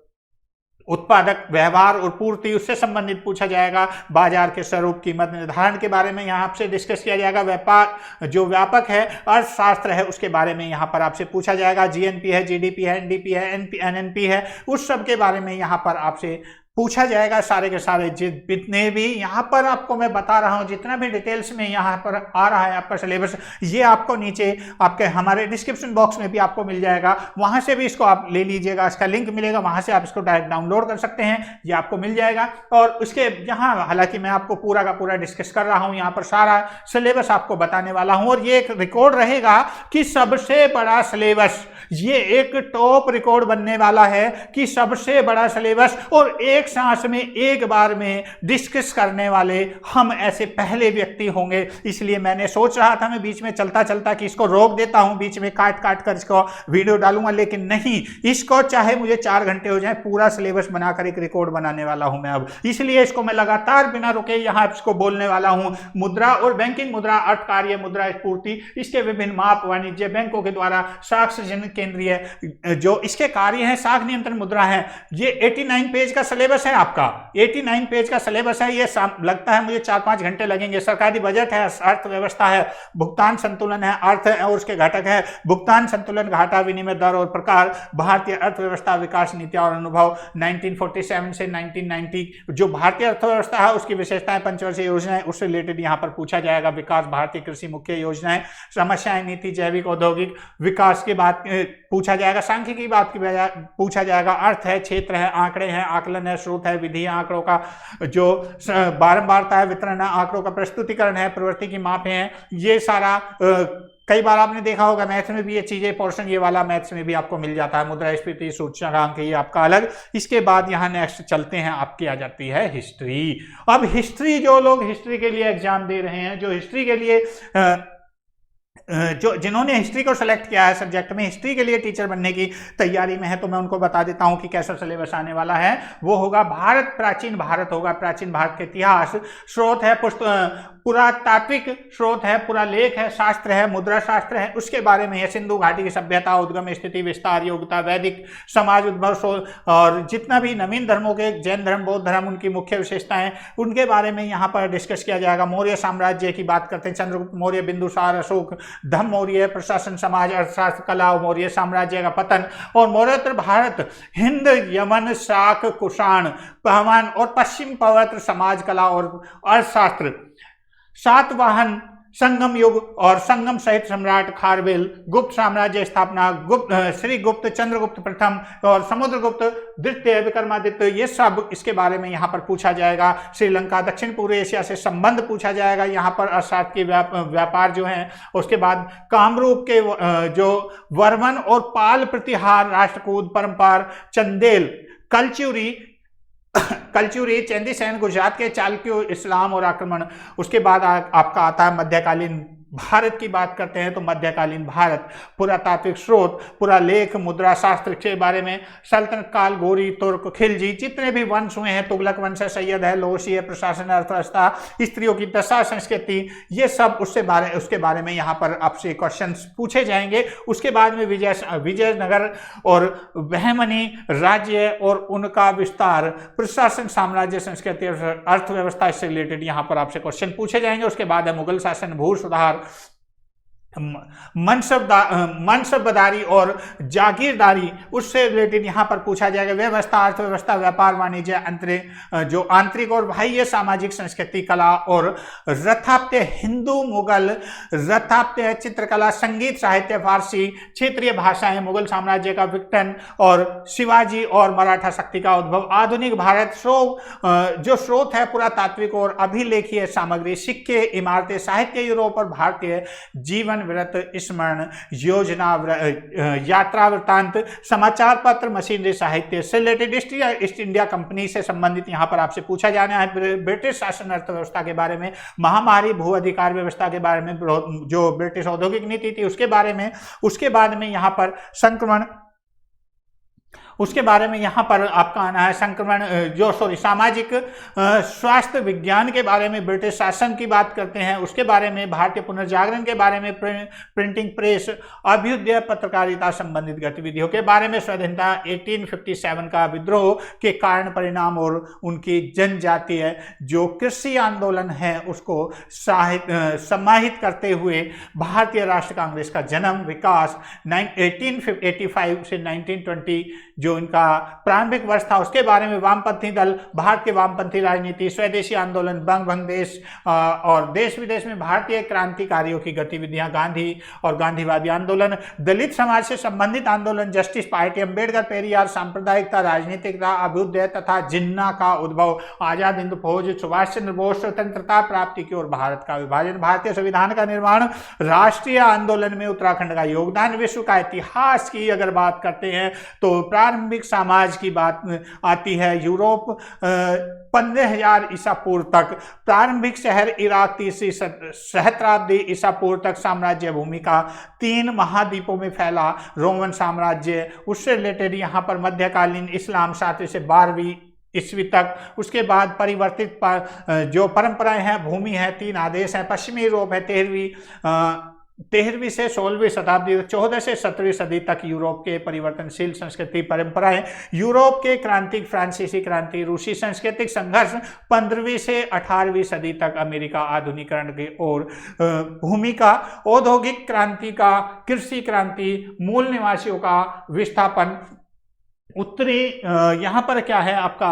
उत्पादक व्यवहार और पूर्ति उससे संबंधित पूछा जाएगा। बाजार के स्वरूप, कीमत निर्धारण के बारे में यहां आपसे डिस्कस किया जाएगा। व्यापार जो व्यापक है अर्थशास्त्र है उसके बारे में यहां पर आपसे पूछा जाएगा। जीएनपी है, जीडीपी है, एनडीपी है, एनएनपी है, उस सब के बारे में यहां पर आपसे पूछा जाएगा। सारे के सारे जितने भी यहाँ पर आपको मैं बता रहा हूँ, जितना भी डिटेल्स में यहाँ पर आ रहा है आपका सिलेबस, ये आपको नीचे आपके हमारे डिस्क्रिप्शन बॉक्स में भी आपको मिल जाएगा, वहाँ से भी इसको आप ले लीजिएगा, इसका लिंक मिलेगा, वहाँ से आप इसको डायरेक्ट डाउनलोड कर सकते हैं, ये आपको मिल जाएगा। और उसके यहाँ हालांकि मैं आपको पूरा का पूरा डिस्कस कर रहा हूँ, यहाँ पर सारा सिलेबस आपको बताने वाला हूँ, और ये एक रिकॉर्ड रहेगा कि सबसे बड़ा सिलेबस, ये एक टॉप रिकॉर्ड बनने वाला है कि सबसे बड़ा सिलेबस और एक सांस में एक बार में डिस्कस करने वाले हम ऐसे पहले व्यक्ति होंगे। इसलिए मैंने सोच रहा था मैं बीच में चलता चलता कि इसको रोक देता हूं, बीच में काट काट कर इसको वीडियो डालूंगा, लेकिन नहीं, इसको चाहे मुझे 4 घंटे हो जाए पूरा सिलेबस बनाकर एक रिकॉर्ड बनाने वाला हूं मैं अब। इसलिए इसको मैं लगातार बिना रुके यहां इसको बोलने वाला हूं। मुद्रा और बैंकिंग, मुद्रा अर्थ कार्य, मुद्रा स्फूर्ति, इसके विभिन्न माप, वाणिज्य बैंकों के द्वारा साक्ष्य जन केंद्रीय जो इसके कार्य है, साख नियंत्रण मुद्रा है। ये 89 पेज का सिलेबस है आपका, 89 पेज का सिलेबस है। ये लगता है मुझे 4-5 घंटे लगेंगे। सरकारी बजट है, अर्थव्यवस्था है, भुगतान संतुलन है, अर्थ है और उसके घटक है, भुगतान संतुलन, घाटा, विनिमय दर और प्रकार, भारतीय अर्थव्यवस्था, विकास नीतियां और अनुभव 1947 से 1990, जो भारतीय अर्थव्यवस्था है उसकी विशेषताएं, पंचवर्षीय योजनाएं, उससे रिलेटेड यहां पर पूछा जाएगा। विकास, भारतीय कृषि मुख्य योजनाएं, समस्याएं, नीति, जैविक औद्योगिक विकास की बात पूछा जाएगा। सांख्यिकी की बात पूछा जाएगा। अर्थ है, क्षेत्र है, आंकड़े हैं, आकलन है, स्रोत है, विधि, आंकड़ों का जो बारंबारता है, वितरण है, आंकड़ों का प्रस्तुतिकरण है, प्रवृत्ति की माप है, ये सारा कई बार आपने देखा होगा मैथ्स में भी ये चीजें, पोर्शन ये वाला मैथ्स में भी आपको मिल जाता है। मुद्रास्फीति, सूचकांक, ये आपका अलग। इसके बाद यहाँ नेक्स्ट चलते हैं, आपकी आ जाती है हिस्ट्री। अब हिस्ट्री, जो लोग हिस्ट्री के लिए एग्जाम दे रहे हैं, जो हिस्ट्री के लिए जिन्होंने हिस्ट्री को सिलेक्ट किया है सब्जेक्ट में, हिस्ट्री के लिए टीचर बनने की तैयारी में है, तो मैं उनको बता देता हूं कि कैसा सिलेबस आने वाला है। वो होगा भारत, प्राचीन भारत होगा, प्राचीन भारत के इतिहास, स्रोत है पुरातात्विक स्रोत है, पूरा लेख है, शास्त्र है, मुद्रा शास्त्र है, उसके बारे में है, सिंधु घाटी की सभ्यता, उद्गम स्थिति, विस्तार, योग्यता, वैदिक समाज उद्भव, और जितना भी नवीन धर्मों के, जैन धर्म, बौद्ध धर्म, उनकी मुख्य विशेषताएं, उनके बारे में यहाँ पर डिस्कस किया जाएगा। मौर्य साम्राज्य की बात करते हैं, चंद्रगुप्त मौर्य, बिंदुसार, अशोक, धम्म मौर्य, प्रशासन, समाज, अर्थशास्त्र, कला, मौर्य साम्राज्य का पतन, और मौर्योत्तर भारत, हिंद, यमन, शाक, कुषाण, पहवान और पश्चिम पवित्र समाज, कला और अर्थशास्त्र, सातवाहन, संगम युग और संगम सहित सम्राट, खारवेल, गुप्त साम्राज्य स्थापना, श्री गुप्त, चंद्रगुप्त प्रथम और समुद्रगुप्त द्वितीय, विक्रमादित्य, ये सब इसके बारे में यहाँ पर पूछा जाएगा। श्रीलंका, दक्षिण पूर्व एशिया से संबंध पूछा जाएगा यहाँ पर, अर्थशास्त्र के व्यापार जो है। उसके बाद कामरूप के जो वर्मन और पाल प्रतिहार, राष्ट्रकूट, परंपार, चंदेल, कलचुरी, चंदी सैन, गुजरात के चालुक्य, इस्लाम और आक्रमण। उसके बाद आपका आता है मध्यकालीन भारत की बात करते हैं तो मध्यकालीन भारत, पुरातात्विक स्रोत, पुरालेख, मुद्रा शास्त्र के बारे में, सल्तनत काल, गोरी, तुर्क, खिलजी, जितने भी वंश हुए हैं, तुगलक वंश है, सैयद है, लोशी है, प्रशासन, अर्थव्यवस्था, स्त्रियों की दशा, संस्कृति, ये सब उसके बारे में यहाँ पर आपसे क्वेश्चंस पूछे जाएंगे। उसके बाद में विजयनगर और बहमनी राज्य और उनका विस्तार, प्रशासन, साम्राज्य, संस्कृति, अर्थव्यवस्था, इससे रिलेटेड यहाँ पर आपसे क्वेश्चन पूछे जाएंगे। उसके बाद है मुगल शासन, भू सुधार, मनसबदारी और जागीरदारी, उससे रिलेटेड यहाँ पर पूछा जाएगा। व्यवस्था, अर्थव्यवस्था, व्यापार, वाणिज्य, जो आंतरिक और बाह्य सामाजिक, संस्कृति, कला और रथाप्त्य, हिंदू मुगल रथाप्त्य, चित्रकला, संगीत, साहित्य, फारसी, क्षेत्रीय भाषाएं, मुगल साम्राज्य का विघटन और शिवाजी और मराठा शक्ति का उद्भव, आधुनिक भारत, जो स्रोत है पुरातात्विक और अभिलेखीय सामग्री, सिक्के, इमारतें, साहित्य, यूरोप और भारतीय जीवन व्रत, स्मरण, योजना, यात्रा वृत्तांत, समाचार पत्र, मशीनरी, साहित्य से रिलेटेड, ईस्ट इंडिया कंपनी से संबंधित यहाँ पर आपसे पूछा जाना है। ब्रिटिश शासन अर्थव्यवस्था के बारे में, महामारी, भू अधिकार व्यवस्था के बारे में, जो ब्रिटिश औद्योगिक नीति थी उसके बारे में, उसके बाद में यहाँ पर संक्रमण, उसके बारे में यहाँ पर आपका आना है संक्रमण, सामाजिक स्वास्थ्य विज्ञान के बारे में, ब्रिटिश शासन की बात करते हैं उसके बारे में, भारतीय पुनर्जागरण के बारे में, प्रिंटिंग प्रेस, अभ्युदय, पत्रकारिता संबंधित गतिविधियों के बारे में, स्वाधीनता, 1857 का विद्रोह के कारण परिणाम और उनकी जनजातीय जो कृषि आंदोलन है उसको समाहित करते हुए भारतीय राष्ट्र कांग्रेस का जन्म, विकास, 1885 से 1920 जो इनका प्रारंभिक वर्ष था उसके बारे में, वामपंथी दल, भारतीय वामपंथी राजनीति, स्वदेशी आंदोलन, बंग देश और देश विदेश में भारतीय क्रांतिकारियों की गतिविधियां, गांधी और गांधीवादी आंदोलन, दलित समाज से संबंधित आंदोलन, जस्टिस पार्टी, अंबेडकर, पेरियार, सांप्रदायिकता, राजनीतिकता, अभ्युदय तथा जिन्ना का उद्भव, आजाद हिंद फौज, सुभाष चंद्र बोस, स्वतंत्रता प्राप्ति की ओर भारत का विभाजन, भारतीय संविधान का निर्माण, राष्ट्रीय आंदोलन में उत्तराखंड का योगदान, विश्व का इतिहास की अगर बात करते हैं तो प्रारंभिक समाज की बात आती है, यूरोप 15,000 ईसा पूर्व तक, प्रारंभिक शहर इराक 3वीं सहस्राब्दी ईसा पूर्व तक, साम्राज्य भूमिका 3 महाद्वीपों में फैला, रोमन साम्राज्य, उससे रिलेटेड यहाँ पर मध्यकालीन इस्लाम 7वीं से 12वीं ईस्वी तक, उसके बाद परिवर्तित जो परंपराएं हैं, भूमि है, 3 आदेश हैं, पश्चिमी यूरोप है 13वीं से 16वीं शताब्दी, 14 से 17वीं सदी तक यूरोप के परिवर्तनशील संस्कृति परंपराएं, यूरोप के क्रांति, फ्रांसीसी क्रांति, रूसी सांस्कृतिक संघर्ष, 15वीं से 18वीं सदी तक अमेरिका आधुनिकरण की ओर भूमिका, औद्योगिक क्रांति का, कृषि क्रांति, मूल निवासियों का विस्थापन, उत्तरी यहाँ पर क्या है आपका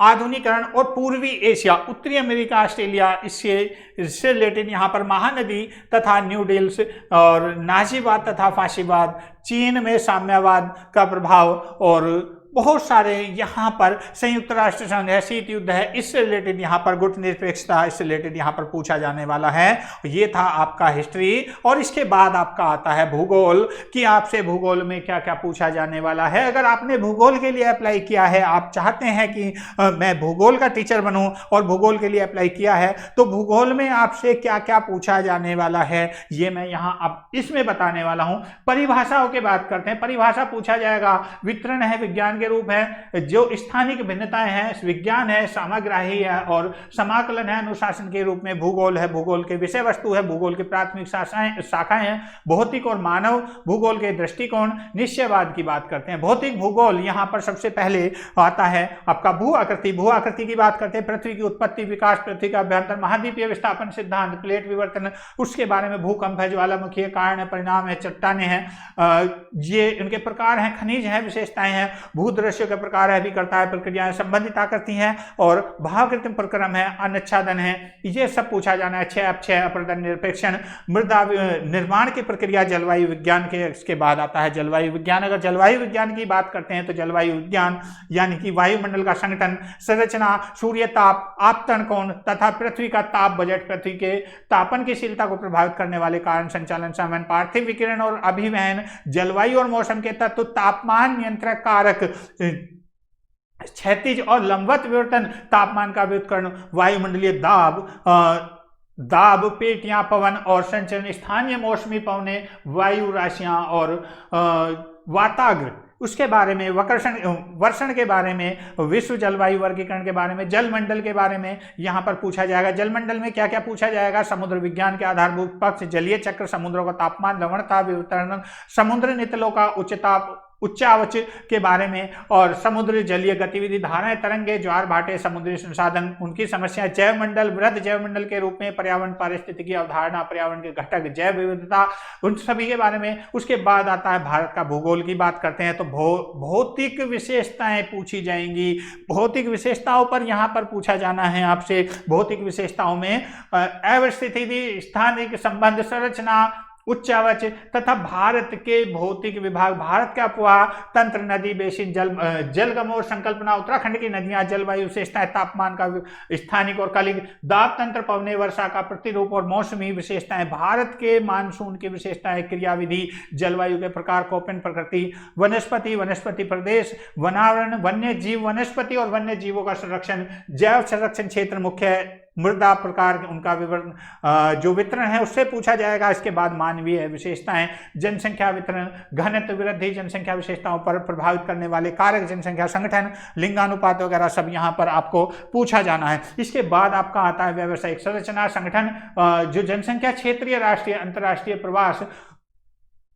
आधुनिकरण और पूर्वी एशिया, उत्तरी अमेरिका, ऑस्ट्रेलिया, इससे रिलेटेड यहाँ पर महानदी तथा न्यू डील्स और नाजीवाद तथा फाशीवाद, चीन में साम्यवाद का प्रभाव और बहुत सारे यहाँ पर संयुक्त राष्ट्र संघ है, शीत युद्ध है, इससे रिलेटेड यहाँ पर गुटनिरपेक्षता, इससे रिलेटेड यहाँ पर पूछा जाने वाला है। ये था आपका हिस्ट्री और इसके बाद आपका आता है भूगोल कि आपसे भूगोल में क्या क्या पूछा जाने वाला है। अगर आपने भूगोल के लिए अप्लाई किया है, आप चाहते हैं कि मैं भूगोल का टीचर बनूं और भूगोल के लिए अप्लाई किया है, तो भूगोल में आपसे क्या क्या पूछा जाने वाला है ये मैं यहाँ अब इसमें बताने वाला हूँ। परिभाषाओं की बात करते हैं। परिभाषा पूछा जाएगा, वितरण है, विज्ञान के रूप है, जो स्थानिक भिन्नताएं हैं, विज्ञान है, सामग्राही है और समाकलन है, अनुशासन के रूप में भूगोल है, भूगोल के विषय वस्तु है, भूगोल की प्राथमिक शाखाएं हैं, भौतिक और मानव भूगोल के दृष्टिकोण, निश्चयवाद की बात करते हैं। भौतिक भूगोल यहाँ पर सबसे पहले आता है आपका भू आकृति। भू आकृति की बात करते हैं, पृथ्वी की उत्पत्ति, विकास, पृथ्वी का अभ्यंतर, महाद्वीपीय विस्थापन सिद्धांत, प्लेट विवर्तन, उसके बारे में, भूकंप है, ज्वालामुखी है, कारण है, परिणाम है, चट्टाने हैं, ये इनके प्रकार हैं, खनिज है, विशेषताएं हैं, भूदृश्य के प्रकार है, भी करता है, प्रक्रियाएं संबंधित आकृति हैं और भावकृत्रिम प्रक्रम है, अनुच्छादन है, ये सब पूछा जाना है। क्षय अपक्षय, अप्रदन, निरपेक्षण, मृदा निर्माण की प्रक्रिया, जलवायु विज्ञान के इसके बाद आता है जलवायु विज्ञान। अगर जलवायु विज्ञान की बात करते हैं तो जलवायु विज्ञान यानी कि वायुमंडल का संगठन, संरचना, सूर्य ताप, आपतन कोण तथा पृथ्वी का ताप बजट, पृथ्वी के तापन की शीलता को प्रभावित करने वाले कारण, संचालन, संवहन, पार्थिव विकिरण और अभिवहन, जलवायु और मौसम के तत्व, तापमान नियंत्रक कारक, क्षैतिज और लंबवत विवर्तन, तापमान का व्युत्करण, वायुमंडलीय दाब, पेटियां, पवन और संचरण, स्थानीय मौसमी पवने, वायु राशियां और वाताग्र, उसके बारे में, वर्षण के बारे में, विश्व जलवायु वर्गीकरण के बारे में, जलमंडल के बारे में यहाँ पर पूछा जाएगा। जलमंडल में क्या क्या पूछा जाएगा, समुद्र विज्ञान के आधारभूत पक्ष, जलीय चक्र, समुद्रों का तापमान, लवणता, विवर्तन, समुद्र नितलों का उच्च ताप उच्चावच के बारे में, और समुद्र जलीय गतिविधि, धाराएं, तरंगे, ज्वार भाटे, समुद्री संसाधन, उनकी समस्या, जैव मंडल, वृहद जैव मंडल के रूप में पर्यावरण, पारिस्थितिकी अवधारणा, पर्यावरण के घटक, जैव विविधता, उन सभी के बारे में। उसके बाद आता है भारत का भूगोल की बात करते हैं तो भौतिक विशेषताएं पूछी जाएंगी। भौतिक विशेषताओं पर यहाँ पर पूछा जाना है आपसे। भौतिक विशेषताओं में अवस्थिति, स्थानिक संबंध, संरचना, उच्चावच तथा भारत के भौतिक विभाग, भारत का उपवाह तंत्र, नदी बेसिन, जलगमोर संकल्पना, उत्तराखंड की नदियां, जलवायु विशेषताएं, तापमान का स्थानिक और कालिक, दाब तंत्र, पवने, वर्षा का प्रतिरूप और मौसमी विशेषताएं, भारत के मानसून की विशेषताएं, क्रियाविधि, जलवायु के प्रकार, कोपेन प्रकृति, वनस्पति, वनस्पति प्रदेश, वनावरण, वन्य जीव, वनस्पति और वन्य जीवों का संरक्षण, जैव संरक्षण क्षेत्र, मुख्य मृदा प्रकार, उनका विवरण, जो वितरण है उससे पूछा जाएगा। इसके बाद मानवीय विशेषताएं, जनसंख्या वितरण, घनत्व वृद्धि, जनसंख्या विशेषताओं पर प्रभावित करने वाले कारक, जनसंख्या संगठन, लिंगानुपात वगैरह सब यहाँ पर आपको पूछा जाना है। इसके बाद आपका आता है व्यावसायिक संरचना, संगठन, जो जनसंख्या, क्षेत्रीय, राष्ट्रीय, अंतर्राष्ट्रीय प्रवास,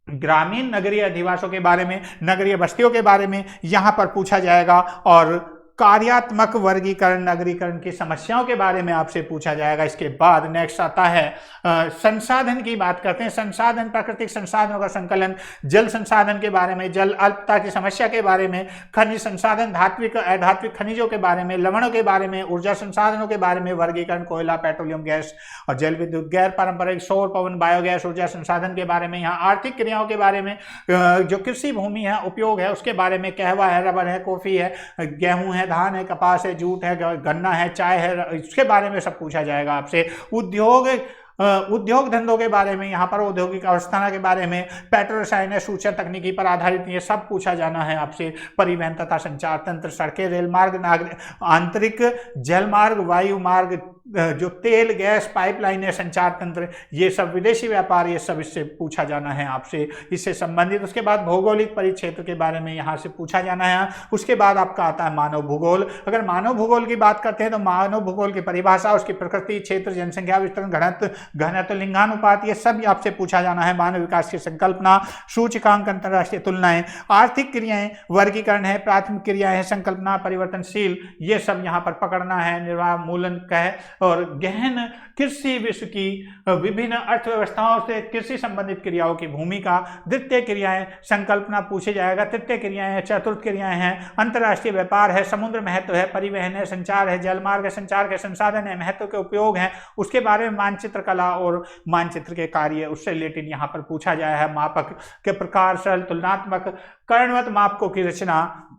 ग्रामीण नगरीय अधिवासों के बारे में, नगरीय बस्तियों के बारे में यहाँ पर पूछा जाएगा, और कार्यात्मक वर्गीकरण, नगरीकरण की समस्याओं के बारे में आपसे पूछा जाएगा। इसके बाद नेक्स्ट आता है संसाधन की बात करते हैं। संसाधन, प्राकृतिक संसाधनों का संकलन, जल संसाधन के बारे में, जल अल्पता की समस्या के बारे में, खनिज संसाधन, धात्विक अधात्विक खनिजों के बारे में, लवणों के बारे में, ऊर्जा संसाधनों के बारे में, वर्गीकरण, कोयला, पेट्रोलियम गैस और जल विद्युत, गैर पारंपरिक सौर, पवन, बायोगैस ऊर्जा संसाधन के बारे में। यहाँ आर्थिक क्रियाओं के बारे में, जो कृषि भूमि है, उपयोग है, उसके बारे में, कहवा है, रबर है, कॉफी है, गेहूं है, धान है, कपास है, जूट है, गन्ना है, चाय है, इसके बारे में सब पूछा जाएगा आपसे। उद्योग धंधों के बारे में, यहाँ पर औद्योगिक अवस्थाना के बारे में, पेट्रो रसायन है, सूचना तकनीकी पर आधारित, ये सब पूछा जाना है आपसे। परिवहन तथा संचार तंत्र, सड़कें, रेल मार्ग, आंतरिक जल मार्ग, वायु मार्ग, जो तेल गैस पाइपलाइन है, संचार तंत्र, ये सब, विदेशी व्यापार, ये सब इससे पूछा जाना है आपसे, इससे संबंधित। उसके बाद भौगोलिक परिक्षेत्र के बारे में यहाँ से पूछा जाना है। उसके बाद आपका आता है मानव भूगोल। अगर मानव भूगोल की बात करते हैं तो मानव भूगोल की परिभाषा, उसकी प्रकृति, क्षेत्र, जनसंख्या वितरण, घनत्व, लिंगानुपात, ये सब आपसे पूछा जाना है। मानव विकास की संकल्पना, सूचकांक, अंतरराष्ट्रीय तुलनाएं, आर्थिक क्रियाएं, वर्गीकरण है, प्राथमिक क्रियाएं है, संकल्पना, परिवर्तनशील, ये सब यहाँ पर पकड़ना है। निर्वाह, मूलन कह और गहन कृषि विश्व की विभिन्न अर्थव्यवस्थाओं से कृषि संबंधित क्रियाओं की भूमिका, द्वितीय क्रियाएं, संकल्पना पूछे जाएगा, तृतीय क्रियाएं हैं, चतुर्थ क्रियाएं हैं, अंतर्राष्ट्रीय व्यापार है, समुद्र महत्व है, परिवहन है, संचार है, जलमार्ग है, संचार के संसाधन है, महत्व के उपयोग है, उसके बारे में मानचित्र कला और मानचित्र के कार्य, उससे रिलेटेड यहाँ पर पूछा जाया है। मापक के प्रकार, सरल, तुलनात्मक, कर्णवत मापकों की रचना,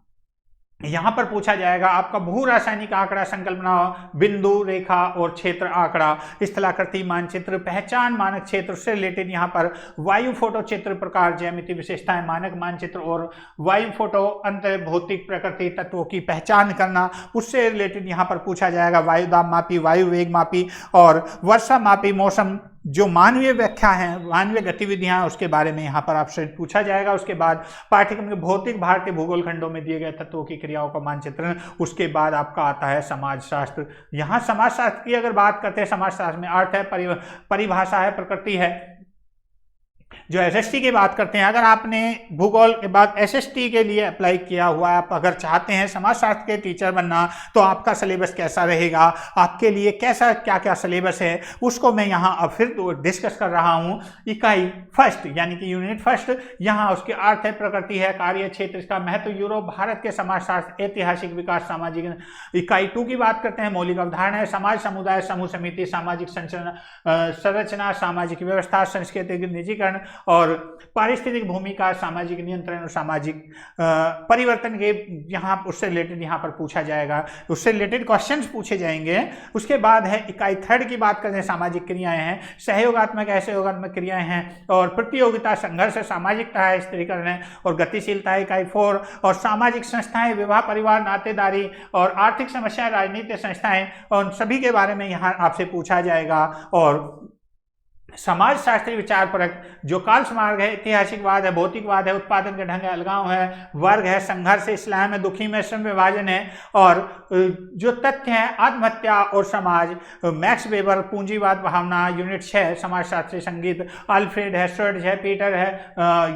यहां पर पूछा जाएगा। आपका भू रासायनिक आंकड़ा, संकल्पना, बिंदु रेखा और क्षेत्र आंकड़ा, स्थलाकृति मानचित्र, पहचान मानक क्षेत्र से रिलेटेड यहाँ पर वायु फोटो चित्र प्रकार, ज्यामिति विशेषताएं, मानक मानचित्र और वायु फोटो, अंतर भौतिक प्रकृति तत्वों की पहचान करना, उससे रिलेटेड यहाँ पर पूछा जाएगा। वायु दाब मापी, वायु वेग मापी और वर्षा मापी, मौसम, जो मानवीय व्याख्या है, मानवीय गतिविधियां, उसके बारे में यहाँ पर आपसे पूछा जाएगा। उसके बाद पाठ्यक्रम के भौतिक भारतीय भूगोल खंडों में दिए गए तत्वों की क्रियाओं का मानचित्रण। उसके बाद आपका आता है समाजशास्त्र। यहाँ समाजशास्त्र की अगर बात करते हैं, समाजशास्त्र में अर्थ है, परिभाषा है, प्रकृति है। जो एसएसटी की बात करते हैं, अगर आपने भूगोल के बाद एसएसटी के लिए अप्लाई किया हुआ है, आप अगर चाहते हैं समाजशास्त्र के टीचर बनना, तो आपका सिलेबस कैसा रहेगा, आपके लिए कैसा क्या क्या सिलेबस है, उसको मैं यहाँ अब फिर डिस्कस कर रहा हूँ। इकाई फर्स्ट यानी कि यूनिट फर्स्ट, यहाँ उसके अर्थ है, प्रकृति है, कार्य क्षेत्र, इसका महत्व, यूरोप, भारत के समाजशास्त्र, ऐतिहासिक विकास, सामाजिक। इकाई 2 की बात करते हैं, मौलिक अवधारणा है, समाज, समुदाय, समूह, समिति, सामाजिक संरचना, सामाजिक व्यवस्था, सांस्कृतिक निजीकरण और पारिस्थितिक भूमिका, सामाजिक नियंत्रण और सामाजिक परिवर्तन के यहाँ उससे रिलेटेड यहाँ पर पूछा जाएगा, उससे रिलेटेड क्वेश्चंस पूछे जाएंगे। उसके बाद है इकाई 3 की बात करते हैं, सामाजिक क्रियाएं हैं, सहयोगात्मक असहयोगात्मक क्रियाएं हैं और प्रतियोगिता, संघर्ष, सामाजिकता है, स्थिरीकरण है और गतिशीलता है। इकाई 4 और सामाजिक संस्थाएं, विवाह, परिवार, नातेदारी और आर्थिक समस्याएं, राजनीतिक संस्थाएं और सभी के बारे में यहाँ आपसे पूछा जाएगा। और समाजशास्त्री विचारपरक, जो कार्ल्स मार्ग है, ऐतिहासिकवाद है, भौतिकवाद है, उत्पादन के ढंग है, अलगाव है, वर्ग है, संघर्ष है, इस्लाम है, दुखी में श्रम विभाजन है, और जो तथ्य है आत्महत्या और समाज, मैक्स वेबर, पूंजीवाद भावना, यूनिट 6 समाजशास्त्री संगीत, अल्फ्रेड है, सर्ज है, पीटर है,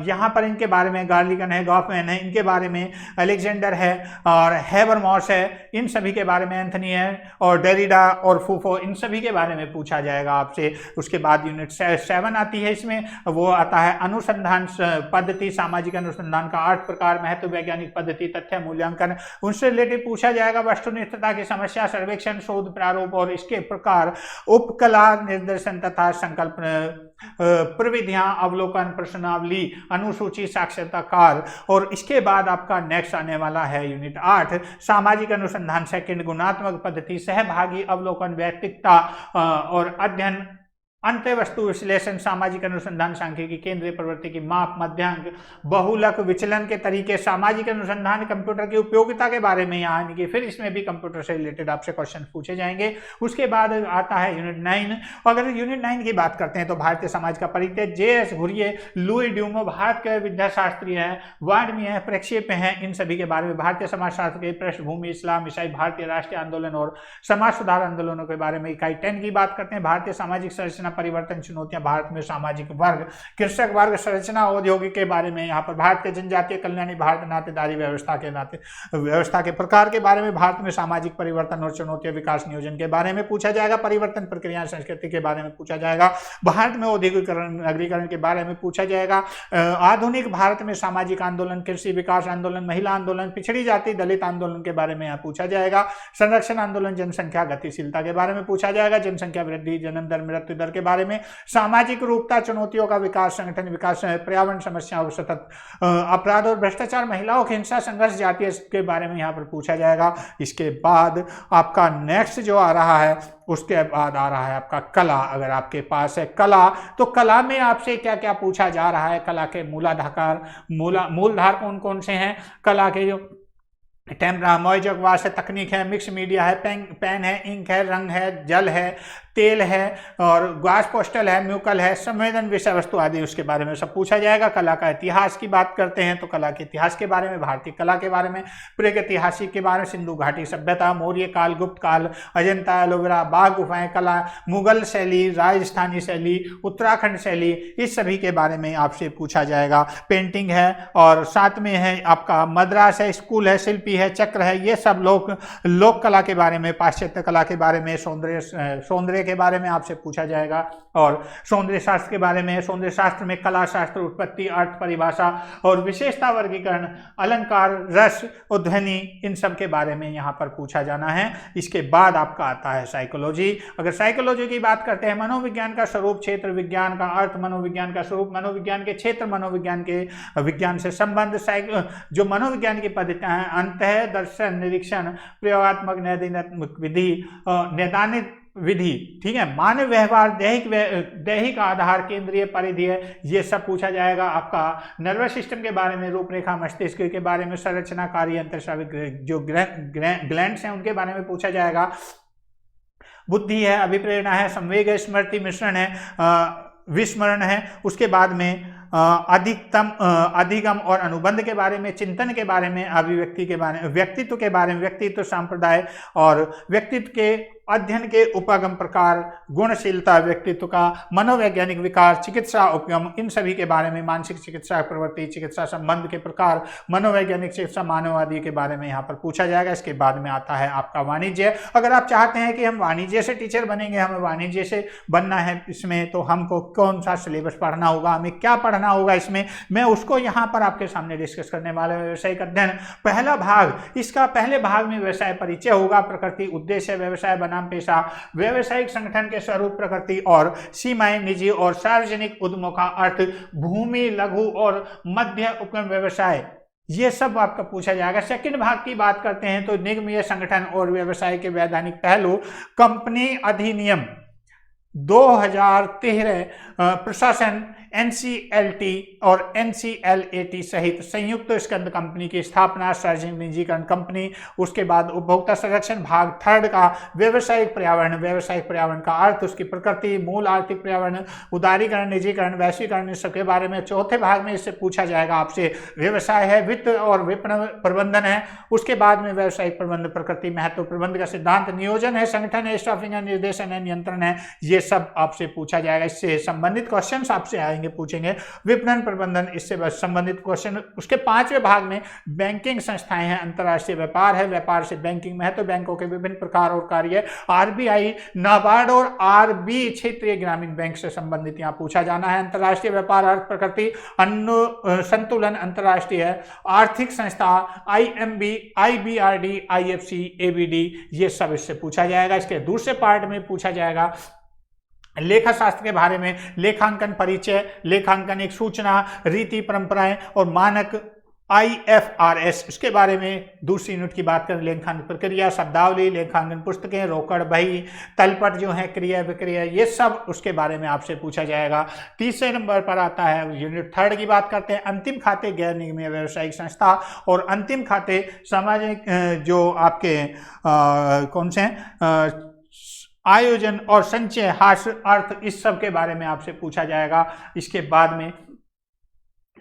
यहाँ पर इनके बारे में, गार्लिगन है, गॉफमैन है, इनके बारे में, अलेक्जेंडर है और हैबरमॉस है, इन सभी के बारे में, एंथनी है और डेरिडा और फूफो, इन सभी के बारे में पूछा जाएगा आपसे। उसके बाद यूनिट 7 आती है, इसमें वो आता है अनुसंधान पद्धति, सामाजिक अनुसंधान का 8 प्रकार, महत्व वैज्ञानिक पद्धति, तथ्य मूल्यांकन, उनसे रिलेटेड पूछा जाएगा। वस्तुनिष्ठता की समस्या, सर्वेक्षण, शोध प्रारूप और इसके प्रकार, उपकला, निर्देशन तथा संकल्प प्रविधियां, अवलोकन, प्रश्नावली, अनुसूची, साक्षरताकार, और इसके बाद आपका नेक्स्ट आने वाला है यूनिट 8 सामाजिक अनुसंधान सेकंड, गुणात्मक पद्धति, सहभागी, अवलोकन, व्यक्तिकता और अध्ययन, अंत्य वस्तु विश्लेषण, सामाजिक अनुसंधान, सांख्यिकी, केंद्रीय प्रवृत्ति की माप, मध्यांक, बहुलक, विचलन के तरीके, सामाजिक अनुसंधान, कंप्यूटर की उपयोगिता के बारे में यहाँ आएंगे, फिर इसमें भी कंप्यूटर से रिलेटेड आपसे क्वेश्चन पूछे जाएंगे। उसके बाद आता है यूनिट 9। अगर यूनिट 9 की बात करते हैं तो भारतीय समाज का परिचय, जे.एस. घुरिये, लुई ड्यूमो भारत के विद्याशास्त्री हैं, वाग्मी है, प्रक्षेप हैं, इन सभी के बारे में, भारतीय समाजशास्त्र की पृष्ठभूमि, इस्लाम, ईसाई, भारतीय राष्ट्रीय आंदोलन और समाज सुधार आंदोलनों के बारे में। इकाई 10 की बात करते हैं, भारतीय सामाजिक संरचना परिवर्तन, चुनौतियां, भारत में सामाजिक वर्ग, कृषक वर्ग, संरचना, औद्योगिक के बारे में, यहाँ पर भारत के जनजातीय कल्याणी, भारत नातेदारी व्यवस्था के प्रकार के बारे में, भारत में सामाजिक परिवर्तन और चुनौतियां, विकास नियोजन के बारे में पूछा जाएगा, परिवर्तन प्रक्रिया, संस्कृति के बारे में पूछा जाएगा, भारत में औद्योगिकरण, नगरीकरण के बारे में पूछा जाएगा, आधुनिक भारत में सामाजिक आंदोलन, कृषि विकास आंदोलन, महिला आंदोलन, पिछड़ी जाति, दलित आंदोलन के बारे में यहाँ पूछा जाएगा, संरक्षण आंदोलन, जनसंख्या गतिशीलता के बारे में पूछा जाएगा, जनसंख्या वृद्धि, जन्म दर, मृत्यु दर के बारे में, सामाजिक रूपता, चुनौतियों का विकास, संगठन विकास, पर्यावरण समस्या और सतत अपराध और भ्रष्टाचार, महिलाओं की हिंसा, संघर्ष, जातीय के बारे में यहाँ पर पूछा जाएगा। इसके बाद आपका नेक्स्ट जो आ रहा है, उसके बाद आ रहा है आपका कला। अगर आपके पास है कला, तो कला में आपसे क्या क्या पूछा जा रहा है, कला के मूलधार कौन कौन से हैं, कला के जो मौजकवास है, तकनीक है, मिक्स मीडिया है, पेन है, इंक है, रंग है, जल है, तेल है और गैस पोस्टल है, म्यूकल है, संवेदन, विषय वस्तु आदि, उसके बारे में सब पूछा जाएगा। कला का इतिहास की बात करते हैं तो कला के इतिहास के बारे में, भारतीय कला के बारे में, प्रागैतिहासिक के बारे में, सिंधु घाटी सभ्यता, मौर्य काल, गुप्त काल, अजंता, एलोवेरा, बाघ गुफाएं, कला, मुगल शैली, राजस्थानी शैली, उत्तराखंड शैली, इस सभी के बारे में आपसे पूछा जाएगा। पेंटिंग है और साथ में है आपका मद्रास है, स्कूल है, शिल्पी है, चक्र है, ये सब लोक कला के बारे में, पाश्चात्य कला के बारे में, सौंदर्य के बारे में आपसे पूछा जाएगा और सौंदर्य शास्त्र के बारे में, सौंदर्य शास्त्र में कला शास्त्र, उत्पत्ति, अर्थ, परिभाषा और विशेषता वर्गीकरण, अलंकार, रस, ध्वनि, इन सब के बारे में यहाँ पर पूछा जाना है। इसके बाद आपका आता है साइकोलॉजी। अगर साइकोलॉजी की बात करते हैं, मनोविज्ञान का स्वरूप, क्षेत्र, विज्ञान का अर्थ, मनोविज्ञान का स्वरूप, मनोविज्ञान के क्षेत्र, मनोविज्ञान के विज्ञान से संबंध, जो मनोविज्ञान की पद्धतियां हैं, अंतः दर्शन, निरीक्षण, प्रयोगात्मक, नैदानिक विधि, नैदानिक विधि, ठीक है, मानव व्यवहार, दैहिक आधार, केंद्रीय परिधि, ये सब पूछा जाएगा। आपका नर्वस सिस्टम के बारे में, रूपरेखा, मस्तिष्क के बारे में, संरचना, कार्य, अंतःस्रावी जो ग्लैंड्स हैं उनके बारे में पूछा जाएगा। बुद्धि है, अभिप्रेरणा है, संवेग है, स्मृति, मिश्रण है, विस्मरण है। उसके बाद में अधिगम और अनुबंध के बारे में, चिंतन के बारे में, अभिव्यक्ति के बारे में, व्यक्तित्व के बारे में, व्यक्तित्व संप्रदाय और व्यक्तित्व के अध्ययन के उपगम प्रकार, गुणशीलता, व्यक्तित्व का मनोवैज्ञानिक विकास, चिकित्सा उपगम, इन सभी के बारे में, मानसिक चिकित्सा प्रवृत्ति, चिकित्सा संबंध के प्रकार, मनोवैज्ञानिक चिकित्सा, मानववादी के बारे में यहाँ पर पूछा जाएगा। इसके बाद में आता है आपका वाणिज्य। अगर आप चाहते हैं कि हम वाणिज्य से टीचर बनेंगे, हमें वाणिज्य से बनना है इसमें, तो हमको कौन सा सिलेबस पढ़ना होगा, हमें क्या पढ़ना होगा इसमें, मैं उसको यहाँ पर आपके सामने डिस्कस करने वाला हूं। व्यवसायिक अध्ययन पहला भाग, इसका पहले भाग में व्यवसाय परिचय होगा, प्रकृति, उद्देश्य, व्यवसाय बनाम पेशा, व्यवसायिक संगठन के स्वरूप, प्रकृति और सीमाएं, निजी और सार्वजनिक उद्यमों का अर्थ, भूमि, लघु और मध्य उपक्रम व्यवसाय, ये सब आपका पूछा जाएगा। सेकंड भाग की बात करते हैं तो निगमीय संगठन और व्यवसाय के वैधानिक पहलू, कंपनी अधिनियम, 2013 प्रशासन NCLT और NCLAT सहित संयुक्त स्कंद कंपनी की स्थापना, सार्वजनिक निजीकरण कंपनी। उसके बाद उपभोक्ता संरक्षण भाग थर्ड का व्यवसायिक पर्यावरण। व्यवसायिक पर्यावरण का अर्थ, उसकी प्रकृति, मूल आर्थिक पर्यावरण, उदारीकरण, निजीकरण, वैश्वीकरण, इस सबके बारे में चौथे भाग में इससे पूछा जाएगा आपसे। व्यवसाय है, वित्त और विपणन प्रबंधन है। उसके बाद में व्यवसायिक प्रबंधन, प्रकृति, महत्व, प्रबंध का सिद्धांत, नियोजन है, संगठन है, स्टाफिंग है, निर्देशन है, नियंत्रण है, ये सब आपसे पूछा जाएगा। इससे संबंधित क्वेश्चन आपसे आएंगे, पूछेंगे। विपणन प्रबंधन, इससे संबंधित क्वेश्चन। उसके पांचवें भाग में बैंकिंग संस्थाएं हैं, अंतर्राष्ट्रीय व्यापार है, व्यापार से बैंकिंग महत्व, बैंकों के विभिन्न प्रकार और कार्य, RBI, नाबार्ड और RB क्षेत्रीय ग्रामीण बैंक से संबंधित यहाँ पूछा जाना है। अंतर्राष्ट्रीय व्यापार, अर्थ, प्रकृति, संतुलन, अंतर्राष्ट्रीय आर्थिक संस्था, IMB, IBRD, IFC, ABD, ये सब इससे पूछा जाएगा। इसके दूसरे पार्ट में पूछा जाएगा लेखा शास्त्र के बारे में, लेखांकन परिचय, लेखांकन एक सूचना, रीति, परंपराएं और मानक, IFRS, इसके बारे में दूसरी यूनिट की बात करें। लेखांकन प्रक्रिया, शब्दावली, लेखांकन पुस्तकें, रोकड़, बही, तलपट जो है, क्रिया विक्रिया, ये सब उसके बारे में आपसे पूछा जाएगा। तीसरे नंबर पर आता है यूनिट थर्ड की बात करते हैं, अंतिम खाते, गैर निगमीय व्यावसायिक संस्था और अंतिम खाते सामाजिक जो आपके कौन से हैं, आयोजन और संचय, हास्य, अर्थ, इस सब के बारे में आपसे पूछा जाएगा। इसके बाद में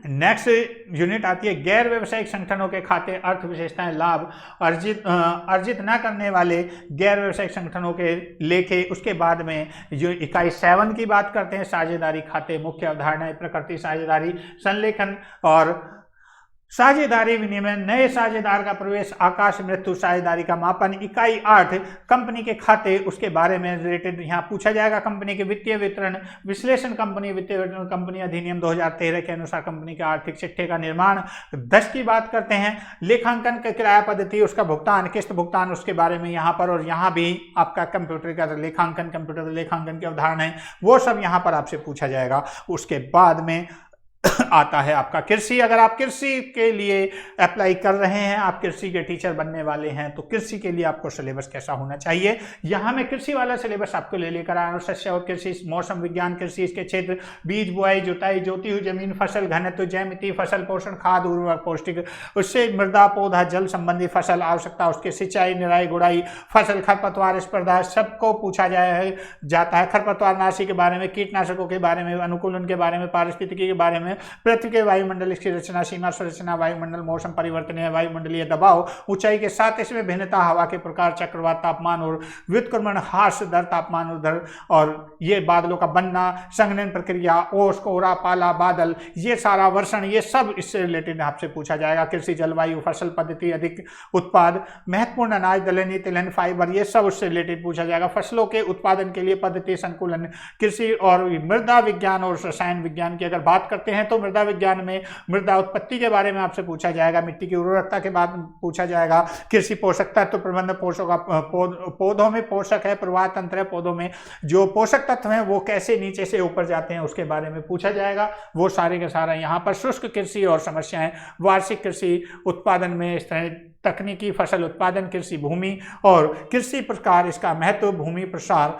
नेक्स्ट यूनिट आती है गैर व्यावसायिक संगठनों के खाते, अर्थ, विशेषताएं, लाभ, अर्जित न करने वाले गैर व्यावसायिक संगठनों के लेखे। उसके बाद में जो इकाई 7 की बात करते हैं, साझेदारी खाते, मुख्य अवधारणाएं, प्रकृति, साझेदारी, संलेखन और साझेदारी विनिमय, नए साझेदार का प्रवेश, आकाश, मृत्यु, साझेदारी का मापन। इकाई 8 कंपनी के खाते, उसके बारे में रिलेटेड यहाँ पूछा जाएगा। कंपनी के वित्तीय वितरण विश्लेषण, कंपनी वित्तीय वितरण, कंपनी अधिनियम 2013 के अनुसार कंपनी के आर्थिक चिट्ठे का निर्माण। 10 की बात करते हैं लेखांकन का किराया पद्धति, उसका भुगतान, किस्त भुगतान, उसके बारे में यहाँ पर। और यहाँ भी आपका कंप्यूटर का लेखांकन, कंप्यूटर लेखांकन की अवधारणा है, वो सब यहाँ पर आपसे पूछा जाएगा। उसके बाद में आता है आपका कृषि। अगर आप कृषि के लिए अप्लाई कर रहे हैं, आप कृषि के टीचर बनने वाले हैं, तो कृषि के लिए आपको सिलेबस कैसा होना चाहिए, यहाँ मैं कृषि वाला सिलेबस आपको लेकर आया हूँ। शस्य और कृषि, मौसम विज्ञान कृषि, इसके क्षेत्र, बीज बुआई, जुताई, जोती हुई जमीन, फसल घनत्व, जैमिति, फसल पोषण, खाद, उर्वरक, पौष्टिक, उससे मृदा, पौधा, जल संबंधी, फसल आवश्यकता, उसके सिंचाई, निराई, गुड़ाई, फसल, खरपतवार स्पर्धा, सबको पूछा जाता है। खरपतवार नाशी के बारे में, कीटनाशकों के बारे में, अनुकूलन के बारे में, पारिस्थितिकी के बारे में, पृथ्वी के वायुमंडल, इसकी रचना, सीमा संरचना, वायुमंडल, मौसम परिवर्तन है, वायुमंडलीय दबाव, ऊंचाई के साथ इसमें भिन्नता, हवा के प्रकार, चक्रवात, तापमान और व्युत्क्रमण, ह्रास दर, तापमान उधर, और ये बादलों का बनना, संघनन प्रक्रिया, ओस, कोहरा, पाला, बादल, ये सारा वर्षण, ये सब इससे रिलेटेड आपसे पूछा जाएगा। कृषि, जलवायु, फसल पद्धति, अधिक उत्पाद, महत्वपूर्ण अनाज, दलहनी, तिलहन, फाइबर, ये सब उससे रिलेटेड पूछा जाएगा। फसलों के उत्पादन के लिए पद्धति, संकुलन, कृषि और मृदा विज्ञान और रसायन विज्ञान की अगर बात करते हैं तो मृदा विज्ञान में मृदा उत्पत्ति के बारे में आपसे पूछा जाएगा। मिट्टी की उर्वरकता के बाद पूछा जाएगा। कृषि पोषक तत्व प्रबंधन, पौधों में पोषक है, प्रवाह तंत्र है, पौधों में जो पोषक तत्व हैं वो कैसे नीचे से ऊपर जाते हैं उसके बारे में पूछा जाएगा। वो सारे का सारा यहाँ पर। शुष्क कृषि और समस्याएं, वार्षिक कृषि उत्पादन में इस तरह तकनीकी, फसल उत्पादन, कृषि भूमि और कृषि प्रकार, इसका महत्व, भूमि प्रसार।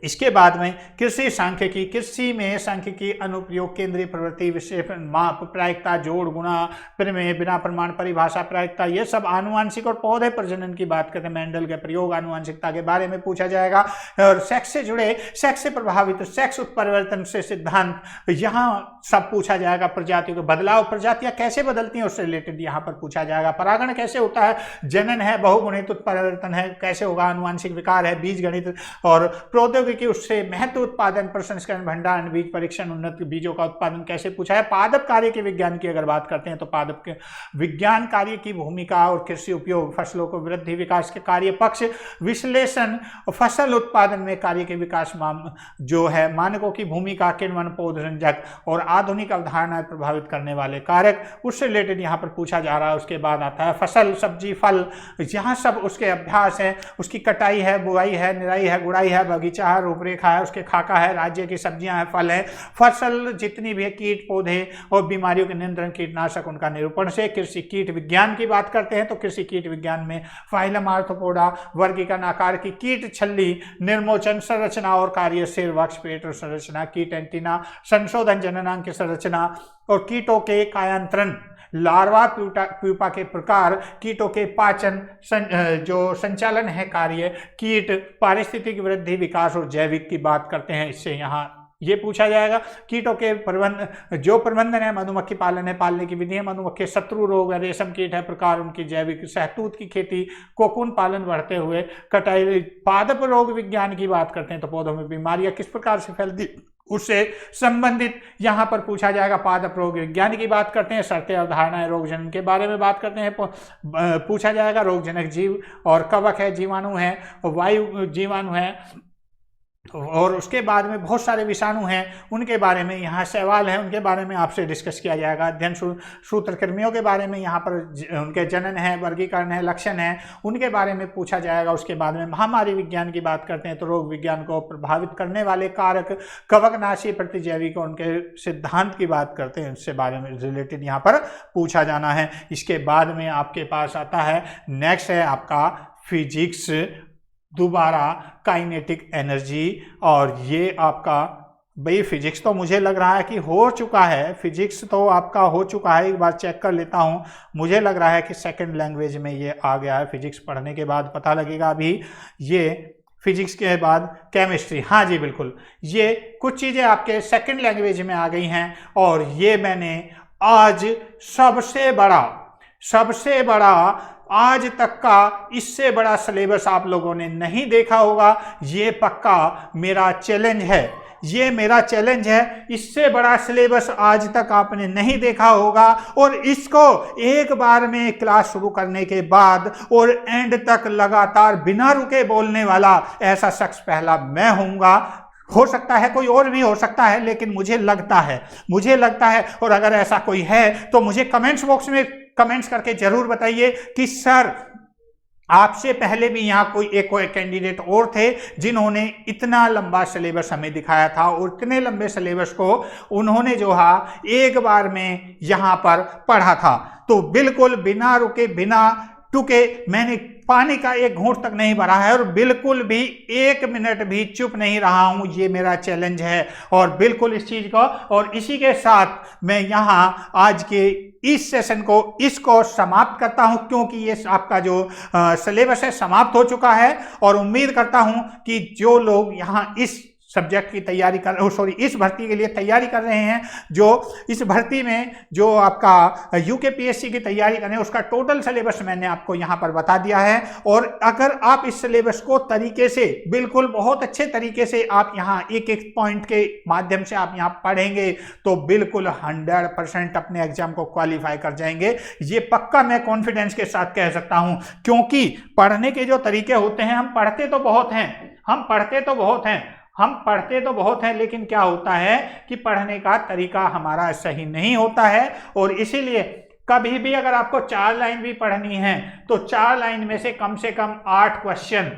इसके बाद में कृषि सांख्यिकी, कृषि में सांख्यिकी, अनुप्रयोग, केंद्रीय प्रवृत्ति, विशेषण, माप, प्रायिकता, जोड़, गुणा, प्रमेय, बिना प्रमाण, परिभाषा, प्रायिकता, ये सब आनुवांशिक और पौधे प्रजनन की बात करते हैं। मेंडल के प्रयोग, आनुवांशिकता के बारे में पूछा जाएगा। और सेक्स से जुड़े, सेक्स से प्रभावित, सेक्स उत्परिवर्तन से सिद्धांत, यहाँ सब पूछा जाएगा। प्रजातियों के बदलाव, प्रजातियां कैसे बदलती हैं उससे रिलेटेड यहाँ पर पूछा जाएगा। परागण कैसे होता है, जनन है, बहुगुणित उत्परिवर्तन है, कैसे होगा, आनुवांशिक विकार है, बीज गणित और प्रौद्योगिकी, उससे महत्व, उत्पादन, प्रसंस्करण, भंडारण, बीज परीक्षण, उन्नत बीजों का उत्पादन कैसे पूछा है। पादप कार्य के विज्ञान की अगर बात करते हैं तो पादप के विज्ञान कार्य की भूमिका और कृषि उपयोग, फसलों को वृद्धि विकास के कार्य पक्ष, विश्लेषण, फसल उत्पादन में कार्य के विकास जो है, मानकों की भूमिका, किण्वन, पौधरंजक और आधुनिक अवधारणाएं प्रभावित करने वाले कारक, उससे रिलेटेड यहाँ पर पूछा जा रहा है। उसके बाद आता है फसल, सब्जी, फल, यहाँ सब उसके अभ्यास है, उसकी कटाई है, बुआई है, निराई है, गुड़ाई है, बगीचा है, रूपरेखा है, उसके खाका है, राज्य की सब्जियां हैं, फल है, फसल जितनी भी है, कीट पौधे और बीमारियों के नियंत्रण, कीटनाशक, उनका निरूपण से। कृषि कीट विज्ञान की बात करते हैं तो कृषि कीट विज्ञान में फाइलम आर्थ्रोपोडा, वर्गीकरण, आकार की कीट छल्ली, निर्मोचन, संरचना और कार्य, सिर, वक्ष, पेट और संरचना, कीट एंटीना, संशोधन, जननांग की संरचना और कीटों के कायांतरण, लार्वा, प्यूपा के प्रकार, कीटों के पाचन, जो संचालन है कार्य, कीट, पारिस्थितिक वृद्धि, विकास और जैविक की बात करते हैं। इससे यहाँ ये पूछा जाएगा कीटों के प्रबंधन है, मधुमक्खी पालन है, पालने की विधि है, मधुमक्खी, शत्रु रोग है, रेशम कीट है, प्रकार उनकी, जैविक, शहतूत की खेती, कोकून पालन बढ़ते हुए, कटाई, पादप रोग विज्ञान की बात करते हैं तो पौधों में बीमारियां किस प्रकार से फैलती उससे संबंधित यहाँ पर पूछा जाएगा। पादप रोग विज्ञान की बात करते हैं, शर्तें, अवधारणाएं, रोगजनन के बारे में बात करते हैं, पूछा जाएगा। रोगजनक जीव और कवक है, जीवाणु है, वायु जीवाणु है, और उसके बाद में बहुत सारे विषाणु हैं, उनके बारे में यहाँ सवाल है, उनके बारे में आपसे डिस्कस किया जाएगा। अध्ययन सूत्रकृमियों के बारे में यहाँ पर उनके जनन है, वर्गीकरण है, लक्षण है, उनके बारे में पूछा जाएगा। उसके बाद में महामारी विज्ञान की बात करते हैं तो रोग विज्ञान को प्रभावित करने वाले कारक, कवकनाशी, प्रतिजैविक और उनके सिद्धांत की बात करते हैं, उससे बारे में रिलेटेड यहाँ पर पूछा जाना है। इसके बाद में आपके पास आता है, नेक्स्ट है आपका फिजिक्स, दोबारा काइनेटिक एनर्जी, और ये आपका भाई फिजिक्स तो मुझे लग रहा है कि हो चुका है, फिजिक्स तो आपका हो चुका है, एक बार चेक कर लेता हूँ। मुझे लग रहा है कि सेकंड लैंग्वेज में ये आ गया है, फिजिक्स पढ़ने के बाद पता लगेगा। अभी ये फिजिक्स के बाद केमिस्ट्री, हाँ जी बिल्कुल, ये कुछ चीज़ें आपके सेकंड लैंग्वेज में आ गई हैं, और ये मैंने आज सबसे बड़ा आज तक का इससे बड़ा सिलेबस आप लोगों ने नहीं देखा होगा। ये पक्का मेरा चैलेंज है, ये मेरा चैलेंज है, इससे बड़ा सिलेबस आज तक आपने नहीं देखा होगा। और इसको एक बार में क्लास शुरू करने के बाद और एंड तक लगातार बिना रुके बोलने वाला ऐसा शख्स पहला मैं होऊंगा। हो सकता है कोई और भी हो सकता है, लेकिन मुझे लगता है, और अगर ऐसा कोई है तो मुझे कमेंट्स बॉक्स में कमेंट्स करके जरूर बताइए कि सर आपसे पहले भी यहाँ कोई कैंडिडेट और थे जिन्होंने इतना लंबा सिलेबस हमें दिखाया था, और इतने लंबे सिलेबस को उन्होंने जो है एक बार में यहाँ पर पढ़ा था। तो बिल्कुल बिना रुके बिना टुके मैंने पानी का एक घूंट तक नहीं भरा है, और बिल्कुल भी एक मिनट भी चुप नहीं रहा हूं। ये मेरा चैलेंज है, और बिल्कुल इस चीज को, और इसी के साथ मैं यहां आज के इस सेशन को इसको समाप्त करता हूं, क्योंकि ये आपका जो सिलेबस है समाप्त हो चुका है। और उम्मीद करता हूं कि जो लोग यहां इस सब्जेक्ट की तैयारी इस भर्ती के लिए तैयारी कर रहे हैं, जो इस भर्ती में जो आपका यूकेपीएससी की तैयारी कर रहे हैं, उसका टोटल सिलेबस मैंने आपको यहाँ पर बता दिया है। और अगर आप इस सिलेबस को तरीके से, बिल्कुल बहुत अच्छे तरीके से आप यहाँ एक एक पॉइंट के माध्यम से आप यहाँ पढ़ेंगे तो बिल्कुल 100% अपने एग्जाम को क्वालिफाई कर जाएंगे। ये पक्का मैं कॉन्फिडेंस के साथ कह सकता हूँ, क्योंकि पढ़ने के जो तरीके होते हैं, हम पढ़ते तो बहुत हैं, लेकिन क्या होता है कि पढ़ने का तरीका हमारा सही नहीं होता है। और इसीलिए कभी भी अगर आपको 4 लाइन भी पढ़नी है तो 4 लाइन में से कम 8 क्वेश्चन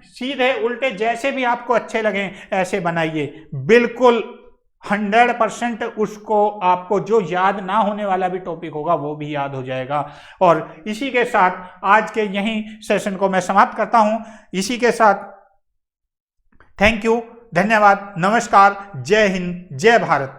सीधे उल्टे जैसे भी आपको अच्छे लगे ऐसे बनाइए। बिल्कुल 100% उसको आपको जो याद ना होने वाला भी टॉपिक होगा वो भी याद हो जाएगा। और इसी के साथ आज के यही सेशन को मैं समाप्त करता हूं। इसी के साथ थैंक यू, धन्यवाद, नमस्कार, जय हिंद, जय भारत।